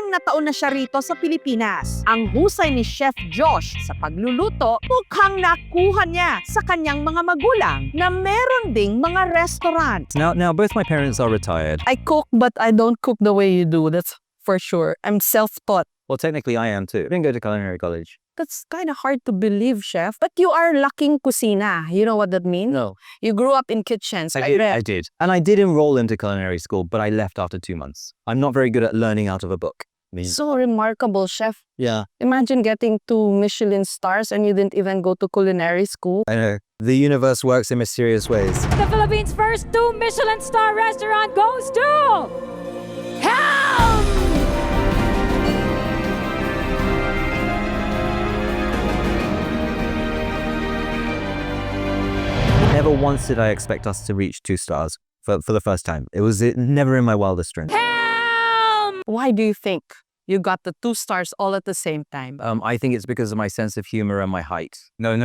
na taon na siya rito sa Pilipinas. Ang husay ni Chef Josh sa pagluluto mukhang nakuha niya sa kanyang mga magulang na meron ding mga restaurant.
Now, both my parents are retired.
I cook, but I don't cook the way you do. That's for sure. I'm self-taught.
Well, technically I am too. I didn't go to culinary college.
That's kind of hard to believe, chef. But you are laking kusina. You know what that means?
No.
You grew up in kitchens.
I did. And I did enroll into culinary school, but I left after 2 months. I'm not very good at learning out of a book.
So remarkable, chef.
Yeah.
Imagine getting 2 Michelin stars and you didn't even go to culinary school.
I know. The universe works in mysterious ways.
The Philippines' first 2 Michelin star restaurant goes to Helm!
Never once did I expect us to reach 2 stars for the first time. It was never in my wildest dreams.
Why do you think you got the 2 stars all at the same time?
I think it's because of my sense of humor and my height. No.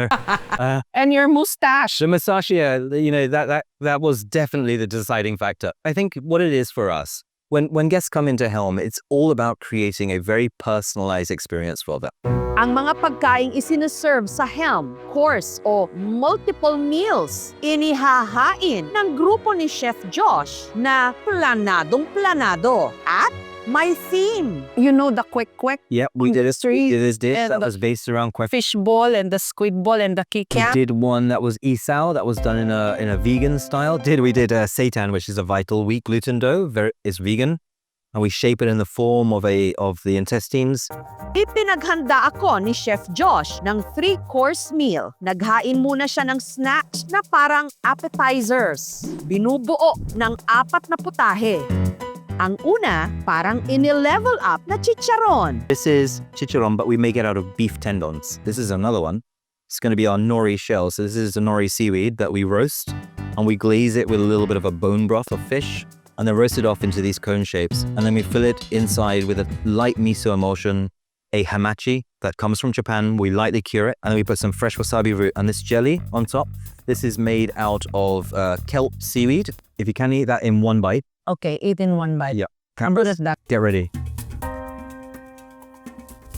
And your mustache.
The mustache, yeah, that was definitely the deciding factor. I think what it is for us, when guests come into Helm, it's all about creating a very personalized experience for them.
Ang mga pagkaing isineserve sa Helm, course o multiple meals, inihahain ng grupo ni Chef Josh na planadong-planado at may theme.
You know the kwek-kwek?
Yeah, we did a
street
this dish
and
that
the
was based around
fish ball and the squid ball and the
We
kikiam.
did one that was isao that was done in a vegan style. We did seitan, which is a vital wheat gluten dough. It's vegan. And we shape it in the form of the intestines.
Ipinaghanda ako ni Chef Josh ng 3-course meal. Naghain muna siya ng snacks na parang appetizers. Binubuo ng 4 na putahe. Ang una, parang ini-level up na chicharon.
This is chicharon, but we make it out of beef tendons. This is another one. It's going to be our nori shell. So this is the nori seaweed that we roast, and we glaze it with a little bit of a bone broth of fish, and then roast it off into these cone shapes. And then we fill it inside with a light miso emulsion, a hamachi that comes from Japan. We lightly cure it, and then we put some fresh wasabi root and this jelly on top. This is made out of kelp seaweed. If you can eat that in one bite.
Okay, eat in one bite.
Yeah.
Cameras,
Get ready.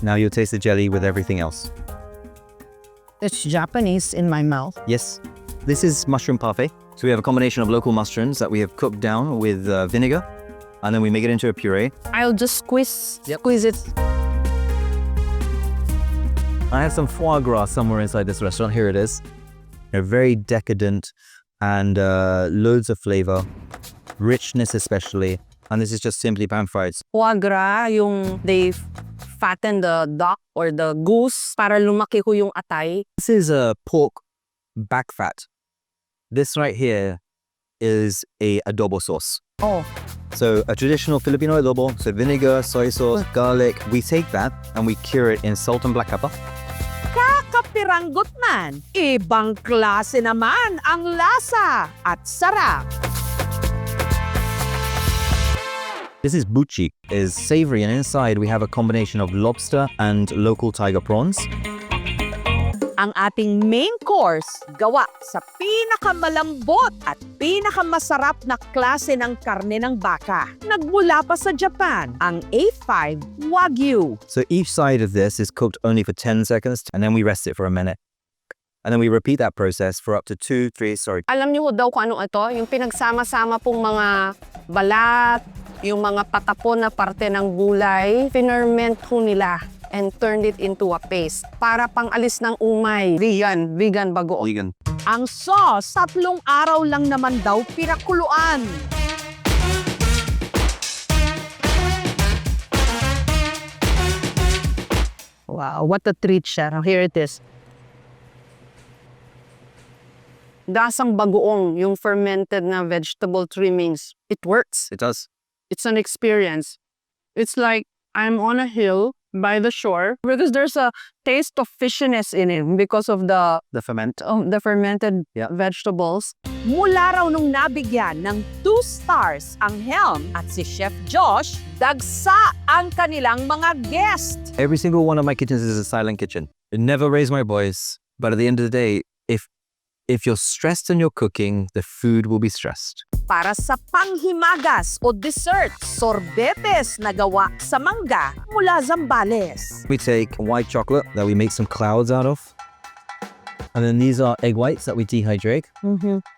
Now you'll taste the jelly with everything else.
It's Japanese in my mouth.
Yes, this is mushroom parfait. So we have a combination of local mushrooms that we have cooked down with vinegar, and then we make it into a puree.
I'll just squeeze it.
I have some foie gras somewhere inside this restaurant. Here it is. They're very decadent and loads of flavor, richness especially. And this is just simply pan-fried.
Foie gras, yung they fatten the duck or the goose para lumaki ko yung atay.
This is a pork back fat. This right here is a adobo sauce.
Oh.
So a traditional Filipino adobo, so vinegar, soy sauce, garlic. We take that and we cure it in salt and black pepper.
Kakapiranggot man, ibang klase naman ang lasa at sarap.
This is buchi, is savory, and inside we have a combination of lobster and local tiger prawns.
Ang ating main course, gawa sa pinakamalambot at pinakamasarap na klase ng karne ng baka. Nagmula pa sa Japan, ang A5 Wagyu.
So each side of this is cooked only for 10 seconds, and then we rest it for a minute. And then we repeat that process for up to 2-3.
Alam niyo daw kung ano ito? Yung pinagsama-sama pong mga balat, yung mga patapon na parte ng gulay, finerment ho nila and turned it into a paste para pang-alis ng umay. Vegan bagoong.
Vegan.
Ang sauce, 3 araw lang naman daw pinakuluan.
Wow, what a treat siya. Here it is. Dasang bagoong, yung fermented na vegetable trimmings. It works.
It does.
It's an experience. It's like I'm on a hill by the shore because there's a taste of fishiness in it because of the fermented vegetables.
Mula raw nung nabigyan ng 2 stars ang Helm at si Chef Josh, dagsa ang kanilang mga guest.
Every single one of my kitchens is a silent kitchen. I never raise my voice, but at the end of the day, if you're stressed in your cooking, the food will be stressed.
Para sa panghimagas o dessert, sorbetes na gawa sa mangga mula Zambales.
We take white chocolate that we make some clouds out of. And then these are egg whites that we dehydrate.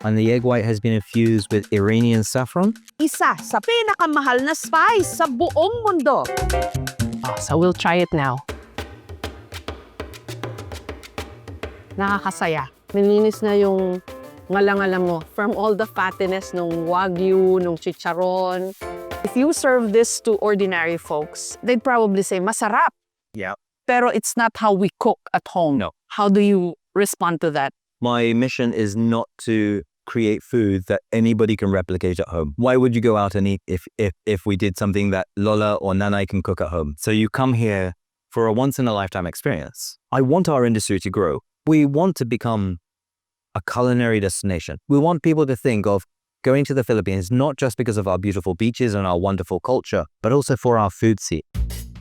And the egg white has been infused with Iranian saffron.
Isa sa pinakamahal na spice sa buong mundo.
So we'll try it now. Nakakasaya. Nilinis na yung ngala-ngala mo from all the fattiness ng wagyu, ng chicharon. If you serve this to ordinary folks, they'd probably say, masarap.
Yeah.
Pero it's not how we cook at home.
No.
How do you respond to that?
My mission is not to create food that anybody can replicate at home. Why would you go out and eat if we did something that Lola or Nanay can cook at home? So you come here for a once-in-a-lifetime experience. I want our industry to grow. We want to become a culinary destination. We want people to think of going to the Philippines not just because of our beautiful beaches and our wonderful culture, but also for our food scene.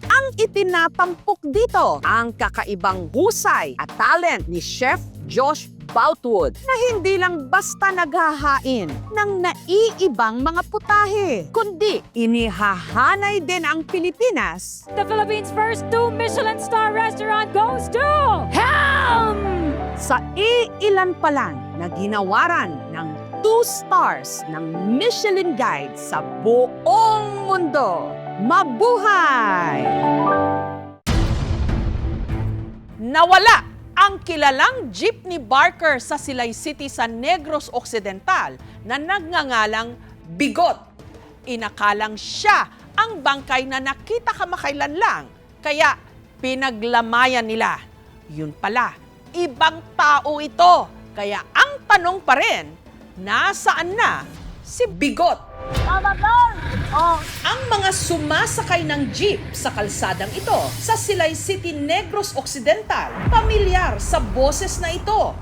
Ang itinatampok dito, ang kakaibang husay at talent ni Chef Josh Boutwood na hindi lang basta naghahain ng naiibang mga putahe, kundi inihahanay din ang Pilipinas.
The Philippines' first 2 Michelin star restaurant goes to Helm!
Sa iilan pa lang na ginawaran ng 2 stars ng Michelin Guide sa buong mundo. Mabuhay! Nawala ang kilalang jeepney barker sa Silay City sa Negros Occidental na nagngangalang Bigot. Inakalang siya ang bangkay na nakita kamakailan lang, kaya pinaglamayan nila. Yun pala, ibang tao ito. Kaya ang tanong pa rin, nasaan na si Bigot? Ang mga sumasakay ng jeep sa kalsadang ito sa Silay City, Negros Occidental, pamilyar sa boses na ito.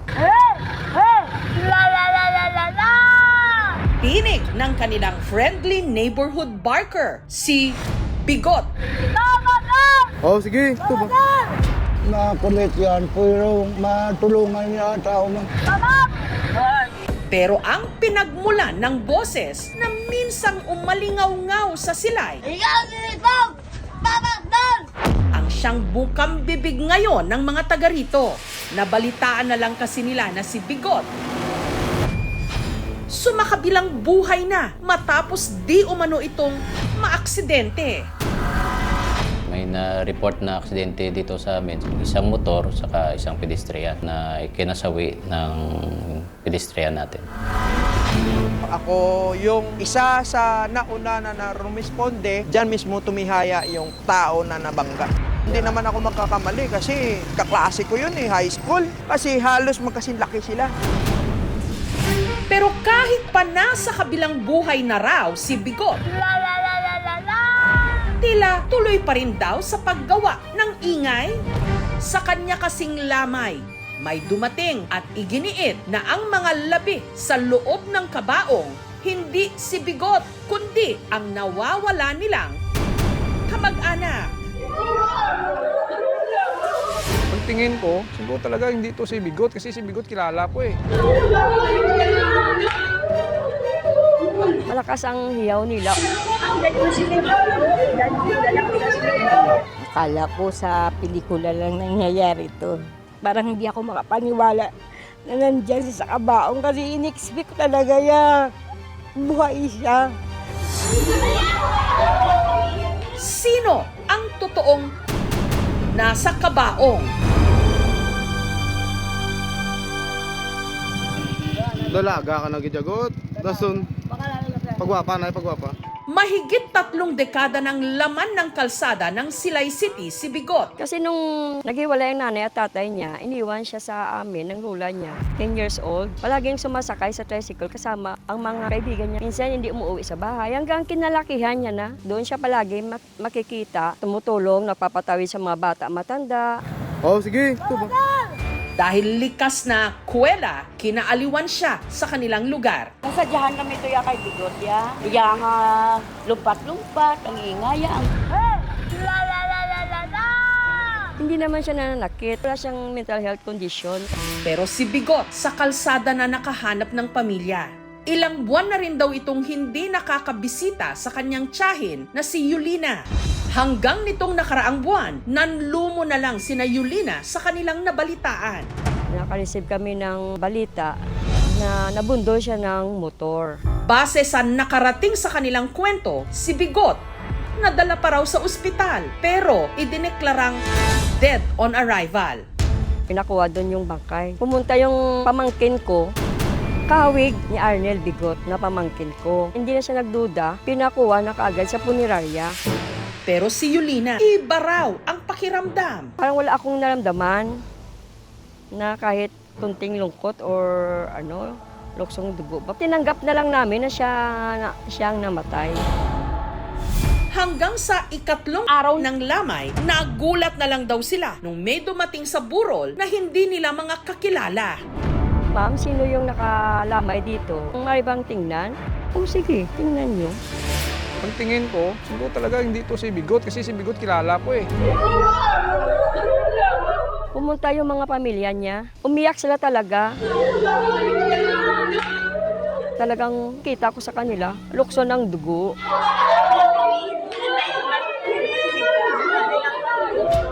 Tinig ng kanilang friendly neighborhood barker, si Bigot.
Oh, sige. Ito ba? Nakulit yan, pero matulungan niya tao mo.
Pero ang pinagmulan ng boses na minsang umalingaw-ngaw sa silay, ang siyang bukang bibig ngayon ng mga taga rito. Nabalitaan na lang kasi nila na si Bigot sumakabilang buhay na matapos di umano itong maaksidente.
May na-report na aksidente dito sa amin. Isang motor saka isang pedestrian na kinasawi ng pedestrian natin.
Ako yung isa sa nauna na rumisponde, dyan mismo tumihaya yung tao na nabangga. Hindi naman ako magkakamali kasi kaklase ko yun high school. Kasi halos magkasinlaki sila.
Pero kahit pa nasa kabilang buhay na raw si Bigot, tila tuloy pa rin daw sa paggawa ng ingay. Sa kanya kasing lamay, may dumating at iginiit na ang mga labi sa loob ng kabaong hindi si Bigot, kundi ang nawawala nilang kamag-anak.
Ang tingin ko, siguro talaga hindi to si Bigot kasi si Bigot kilala ko eh.
Malakas ang hiyaw nila. Akala ko sa pelikula lang nangyayari to. Parang hindi ako makapaniwala na nandyan siya sa kabaong kasi in-expect ko talaga yan. Buhay siya.
Sino ang totoong nasa kabaong?
Dalaga ka na gijagot. Dasun. Pagwapa na, pagwapa.
Mahigit 3 dekada ng laman ng kalsada ng Silay City si Bigot.
Kasi nung naghiwalay ang nanay at tatay niya, iniwan siya sa amin ng lula niya. 10 years old. Palaging sumasakay sa tricycle kasama ang mga kaibigan niya. Minsan hindi umuwi sa bahay. Hanggang kinalakihan niya na, doon siya palagi makikita, tumutulong, nagpapatawid sa mga bata matanda.
Oh, sige. Tuba.
Dahil likas na kuwela, kinaaliwan siya sa kanilang lugar.
Nasadyahan kami ito ya kay Bigot ya. Iya nga lumpat-lumpat, ang ingaya. Hindi naman siya nananakit. Wala siyang mental health condition.
Pero si Bigot sa kalsada na nakahanap ng pamilya. Ilang buwan na rin daw itong hindi nakakabisita sa kanyang tiyahin na si Yulina. Hanggang nitong nakaraang buwan, nanlumo na lang sina Yulina sa kanilang nabalitaan.
Nakareceive kami ng balita na nabundol siya ng motor.
Base sa nakarating sa kanilang kwento, si Bigot nadala pa raw sa ospital pero idineklarang dead on arrival.
Pinakuha doon yung bangkay. Pumunta yung pamangkin ko, kahawig ni Arnel Bigot na pamangkin ko. Hindi na siya nagduda, pinakuha na kaagad sa punerarya.
Pero si Yulina, iba raw ang pakiramdam.
Parang wala akong naramdaman na kahit kunting lungkot or luksong dugo. Tinanggap na lang namin na siyang namatay.
Hanggang sa 3 araw ng lamay, nagulat na lang daw sila nung may dumating sa burol na hindi nila mga kakilala.
Ma'am, sino yung nakalamay dito? Kung may bang tingnan? Oh, sige, tingnan nyo.
Ang tingin ko, siguro talaga hindi to si Bigot kasi si Bigot kilala ko eh.
Pumunta yung mga pamilya niya. Umiyak sila talaga. Talagang kita ko sa kanila, lukso ng dugo.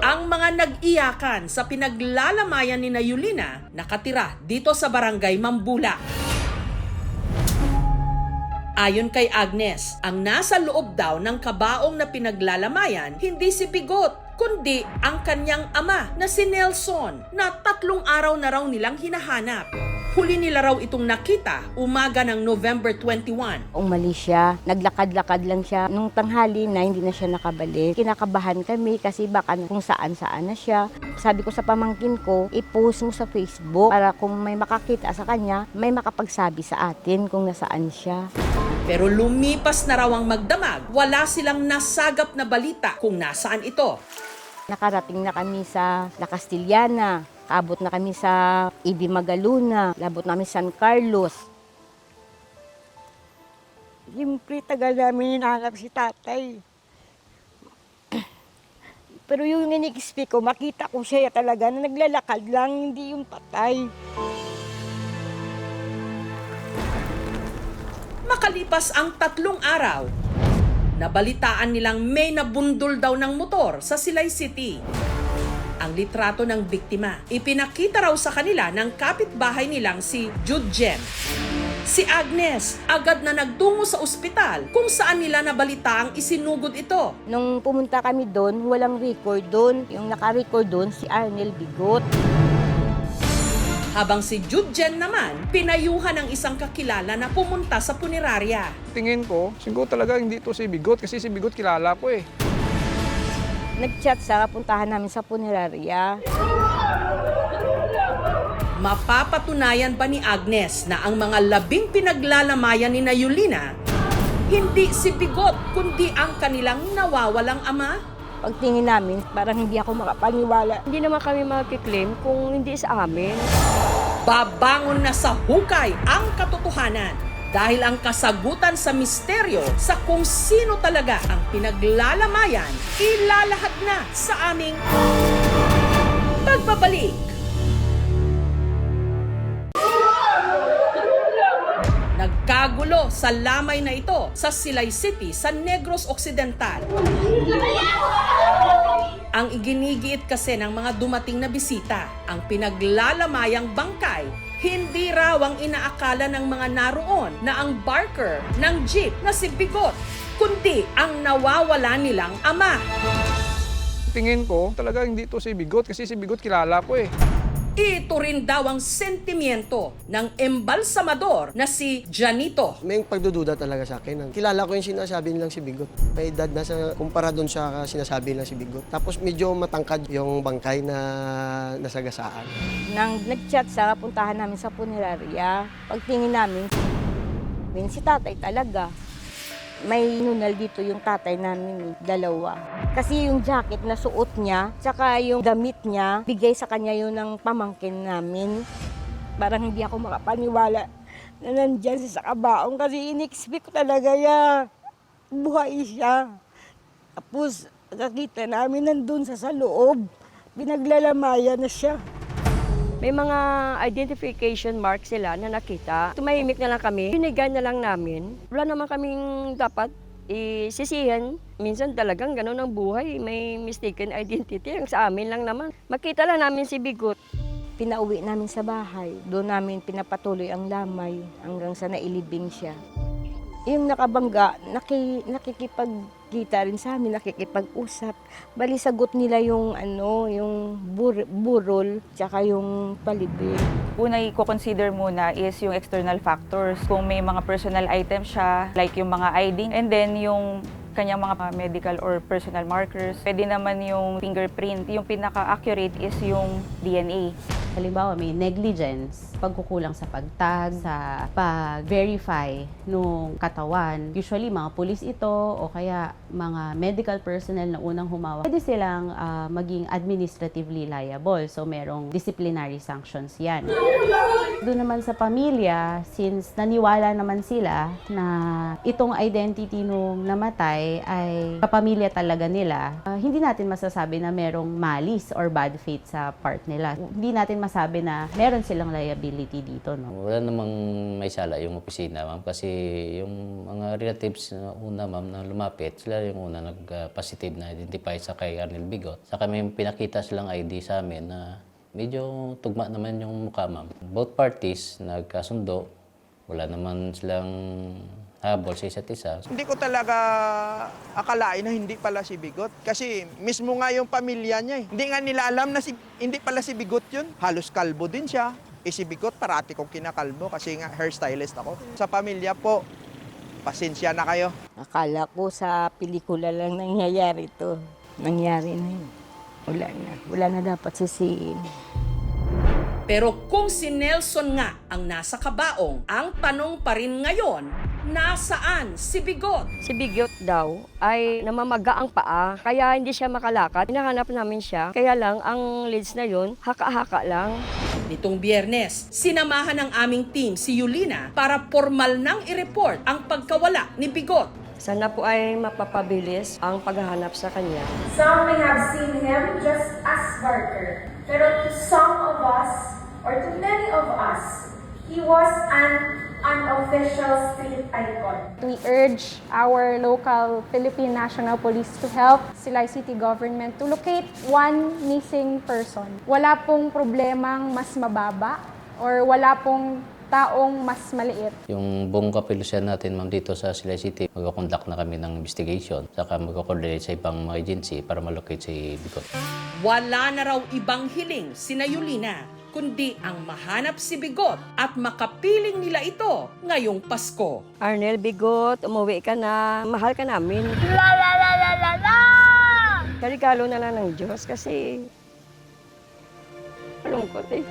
Ang mga nag-iyakan sa pinaglalamayan ni Yulina nakatira dito sa barangay Mambula. Ayon kay Agnes, ang nasa loob daw ng kabaong na pinaglalamayan hindi si Bigot, kundi ang kanyang ama na si Nelson na 3 araw na raw nilang hinahanap. Huli nila raw itong nakita umaga ng November 21.
Umalis siya, naglakad-lakad lang siya. Nung tanghali na, hindi na siya nakabalik. Kinakabahan kami kasi baka kung saan-saan na siya. Sabi ko sa pamangkin ko, i-post mo sa Facebook para kung may makakita sa kanya, may makapagsabi sa atin kung nasaan siya.
Pero lumipas na raw ang magdamag, wala silang nasagap na balita kung nasaan ito.
Nakarating na kami sa La Castillana, abot na kami sa Ibi Magaluna, labot namin San Carlos. Siyempre, tagal namin hinahanap si tatay. Pero yung in-expect ko, makita ko siya talaga na naglalakad lang, hindi yung patay.
Makalipas ang 3 araw, nabalitaan nilang may nabundol daw ng motor sa Silay City. ang litrato ng biktima. Ipinakita raw sa kanila ng kapitbahay nilang si Judjen. Si Agnes, agad na nagtungo sa ospital kung saan nila nabalitaang isinugod ito.
Nung pumunta kami doon, walang record doon. Yung naka-record doon, si Arnel Bigot.
Habang si Judjen naman, pinayuhan ng isang kakilala na pumunta sa punerarya.
Tingin ko, siguro talaga hindi to si Bigot kasi si Bigot kilala ko eh.
Nag-chat sa puntahan namin sa punerarya.
Mapapatunayan ba ni Agnes na ang mga labing pinaglalamayan ni Yulina, hindi si Bigot kundi ang kanilang nawawalang ama?
Pagtingin namin, parang hindi ako makapaniwala. Hindi naman kami magkiklaim kung hindi sa amin.
Babangon na sa hukay ang katotohanan dahil ang kasagutan sa misteryo sa kung sino talaga ang pinaglalamayan, ilalahad na sa aming pagbabalik. Nagkagulo sa lamay na ito sa Silay City sa Negros Occidental. Ang iginigiit kasi ng mga dumating na bisita, ang pinaglalamayang bangkay, hindi raw ang inaakala ng mga naroon na ang barker ng jeep na si Bigot, kundi ang nawawala nilang ama.
Tingin ko, talaga hindi to si Bigot kasi si Bigot kilala ko eh.
Ito rin daw ang sentimiento ng embalsamador na si Janito.
May pagdududa talaga sa akin. Kilala ko yung sinasabi nilang si Bigot. May edad na kumpara doon sa sinasabi nilang si Bigot. Tapos medyo matangkad yung bangkay na nasagasaan.
Nang nag-chat sa puntahan namin sa punerarya, pagtingin namin, si tatay talaga. May nunal dito yung tatay namin, dalawa. Kasi yung jacket na suot niya, tsaka yung damit niya, bigay sa kanya yun ng pamangkin namin. Parang hindi ako makapaniwala na nandyan siya sa kabaong kasi in-expect ko talaga ya. Buhay siya. Tapos nakita namin nandun sa loob, binaglalamayan na siya. May mga identification marks sila na nakita. Tumahimik na lang kami. Hinigan na lang namin. Wala naman kaming dapat isisihan. Minsan talagang gano'n ang buhay. May mistaken identity. Ang sa amin lang naman. Makita lang namin si Bigot. Pinauwi namin sa bahay. Doon namin pinapatuloy ang lamay hanggang sa nailibing siya. Yung nakabangga, nakikipagkita rin sa amin, nakikipag-usap. Bali sagot nila yung yung burol tsaka yung palibig.
Una i-consider muna is yung external factors. Kung may mga personal items siya, like yung mga ID, and then yung kanyang mga medical or personal markers. Pwede naman yung fingerprint. Yung pinaka-accurate is yung DNA.
Halimbawa, may negligence, pagkukulang sa pagtag, sa pag-verify nung katawan. Usually, mga pulis ito o kaya mga medical personnel na unang humawak. Pwede silang maging administratively liable. So, merong disciplinary sanctions yan. Doon naman sa pamilya, since naniwala naman sila na itong identity nung namatay ay kapamilya talaga nila, hindi natin masasabi na merong malice or bad faith sa part nila. Hindi natin masabi na meron silang liability dito, no?
Wala namang may sala yung opisina, ma'am, kasi yung mga relatives na una, ma'am, na lumapit, sila yung una nag-positive na identify sa kay Arnel Bigot. Saka may pinakita silang ID sa amin na medyo tugma naman yung mukha, ma'am. Both parties nagkasundo, wala naman silang habol sa isa't isa.
Hindi ko talaga akalain na hindi pala si Bigot. Kasi mismo nga yung pamilya niya eh. Hindi nga nila alam na hindi pala si Bigot yun. Halos kalbo din siya. Si Bigot parati kong kinakalbo kasi nga hairstylist ako. Sa pamilya po, pasensya na kayo.
Akala ko sa pelikula lang nangyayari to. Nangyari na yun. Wala na dapat sisiin.
Pero kung si Nelson nga ang nasa kabaong, ang tanong pa rin ngayon, nasaan si Bigot?
Si Bigot daw ay namamaga ang paa, kaya hindi siya makalakad. Hinahanap namin siya, kaya lang ang leads na yun, haka-haka lang.
Nitong Biyernes, sinamahan ng aming team si Yulina para formal nang i-report ang pagkawala ni Bigot.
Sana po ay mapapabilis ang paghahanap sa kanya.
Some may have seen him just as Barker, pero to some of us, or to many of us, he was an an official street icon.
We urge our local Philippine National Police to help Silay City government to locate one missing person. Wala pong problemang mas mababa or wala pong taong mas maliit.
Yung buong kapilusyan natin, ma'am, dito sa Silay City, mag-conduct na kami ng investigation, saka mag-coordinate sa ibang mga agency para malocate si Bigot.
Wala na raw ibang hiling sina Yulina, kundi ang mahanap si Bigot at makapiling nila ito ngayong Pasko.
Arnel Bigot, umuwi ka na. Mahal ka namin.
La la la la la la!
Karigalo na lang ng Diyos kasi malungkot eh.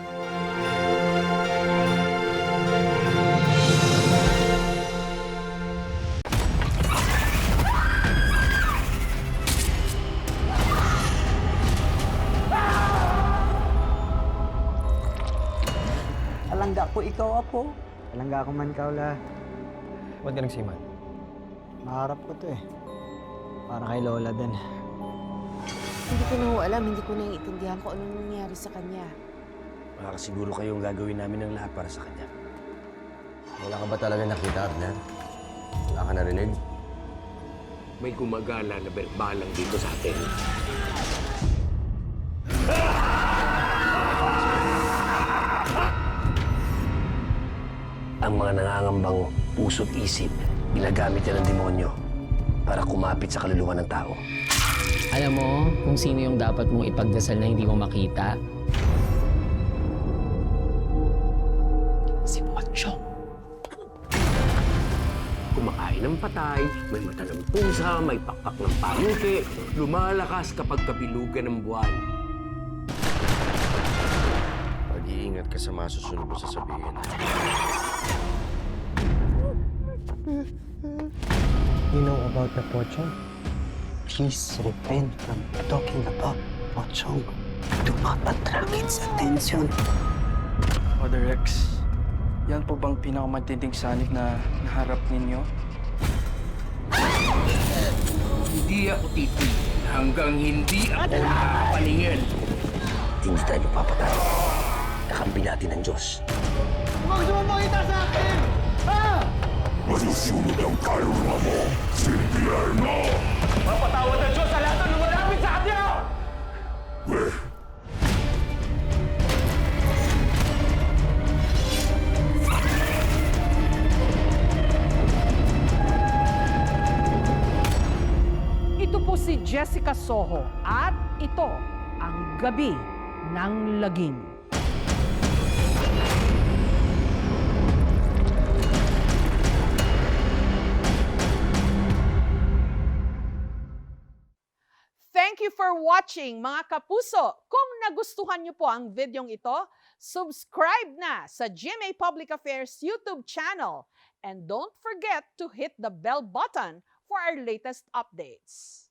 Alangga ko ikaw ako. Alangga ko man kaula.
Ba't ka nagsiman?
Maharap ko to eh. Para kay Lola din.
Hindi ko na ho alam, hindi ko naiintindihan kung anong nangyari sa kanya.
Makakasiguro kayong gagawin namin ng lahat para sa kanya. Wala ka ba talaga nakita, Abner? Wala ka narinig?
May gumagala na berbalang dito sa atin.
Ang mga nangangambang puso't isip, ginagamit yan ng demonyo para kumapit sa kaluluwa ng tao.
Alam mo kung sino yung dapat mong ipagdasal na hindi mo makita?
Si Pochong. Kumakain ng patay, may mata ng pusa, may pakpak ng panuke, lumalakas kapag kabilugan ng buwan.
Mag-iingat ka sa mga susunod mo sasabihin.
You know about the Pochong? Please repent from talking about Pochong. Do not attract its attention.
Father Rex, yan po bang pinakamatinding sanib na naharap ninyo?
Hindi ako titigil hanggang hindi ako nakapaningin.
Hindi tayo papatay. Kakampi natin ng Diyos.
Huwag sumamangita sa akin! Ha?
Masusunod ang kaluluwa mo, si Impyerno!
Mapatawad ng Diyos sa lahat ng lumalapit sa kanya!
Ito po si Jessica Soho at ito ang Gabi ng Lagim. Thank you for watching, mga kapuso. Kung nagustuhan niyo po ang videong ito, subscribe na sa GMA Public Affairs YouTube channel. And don't forget to hit the bell button for our latest updates.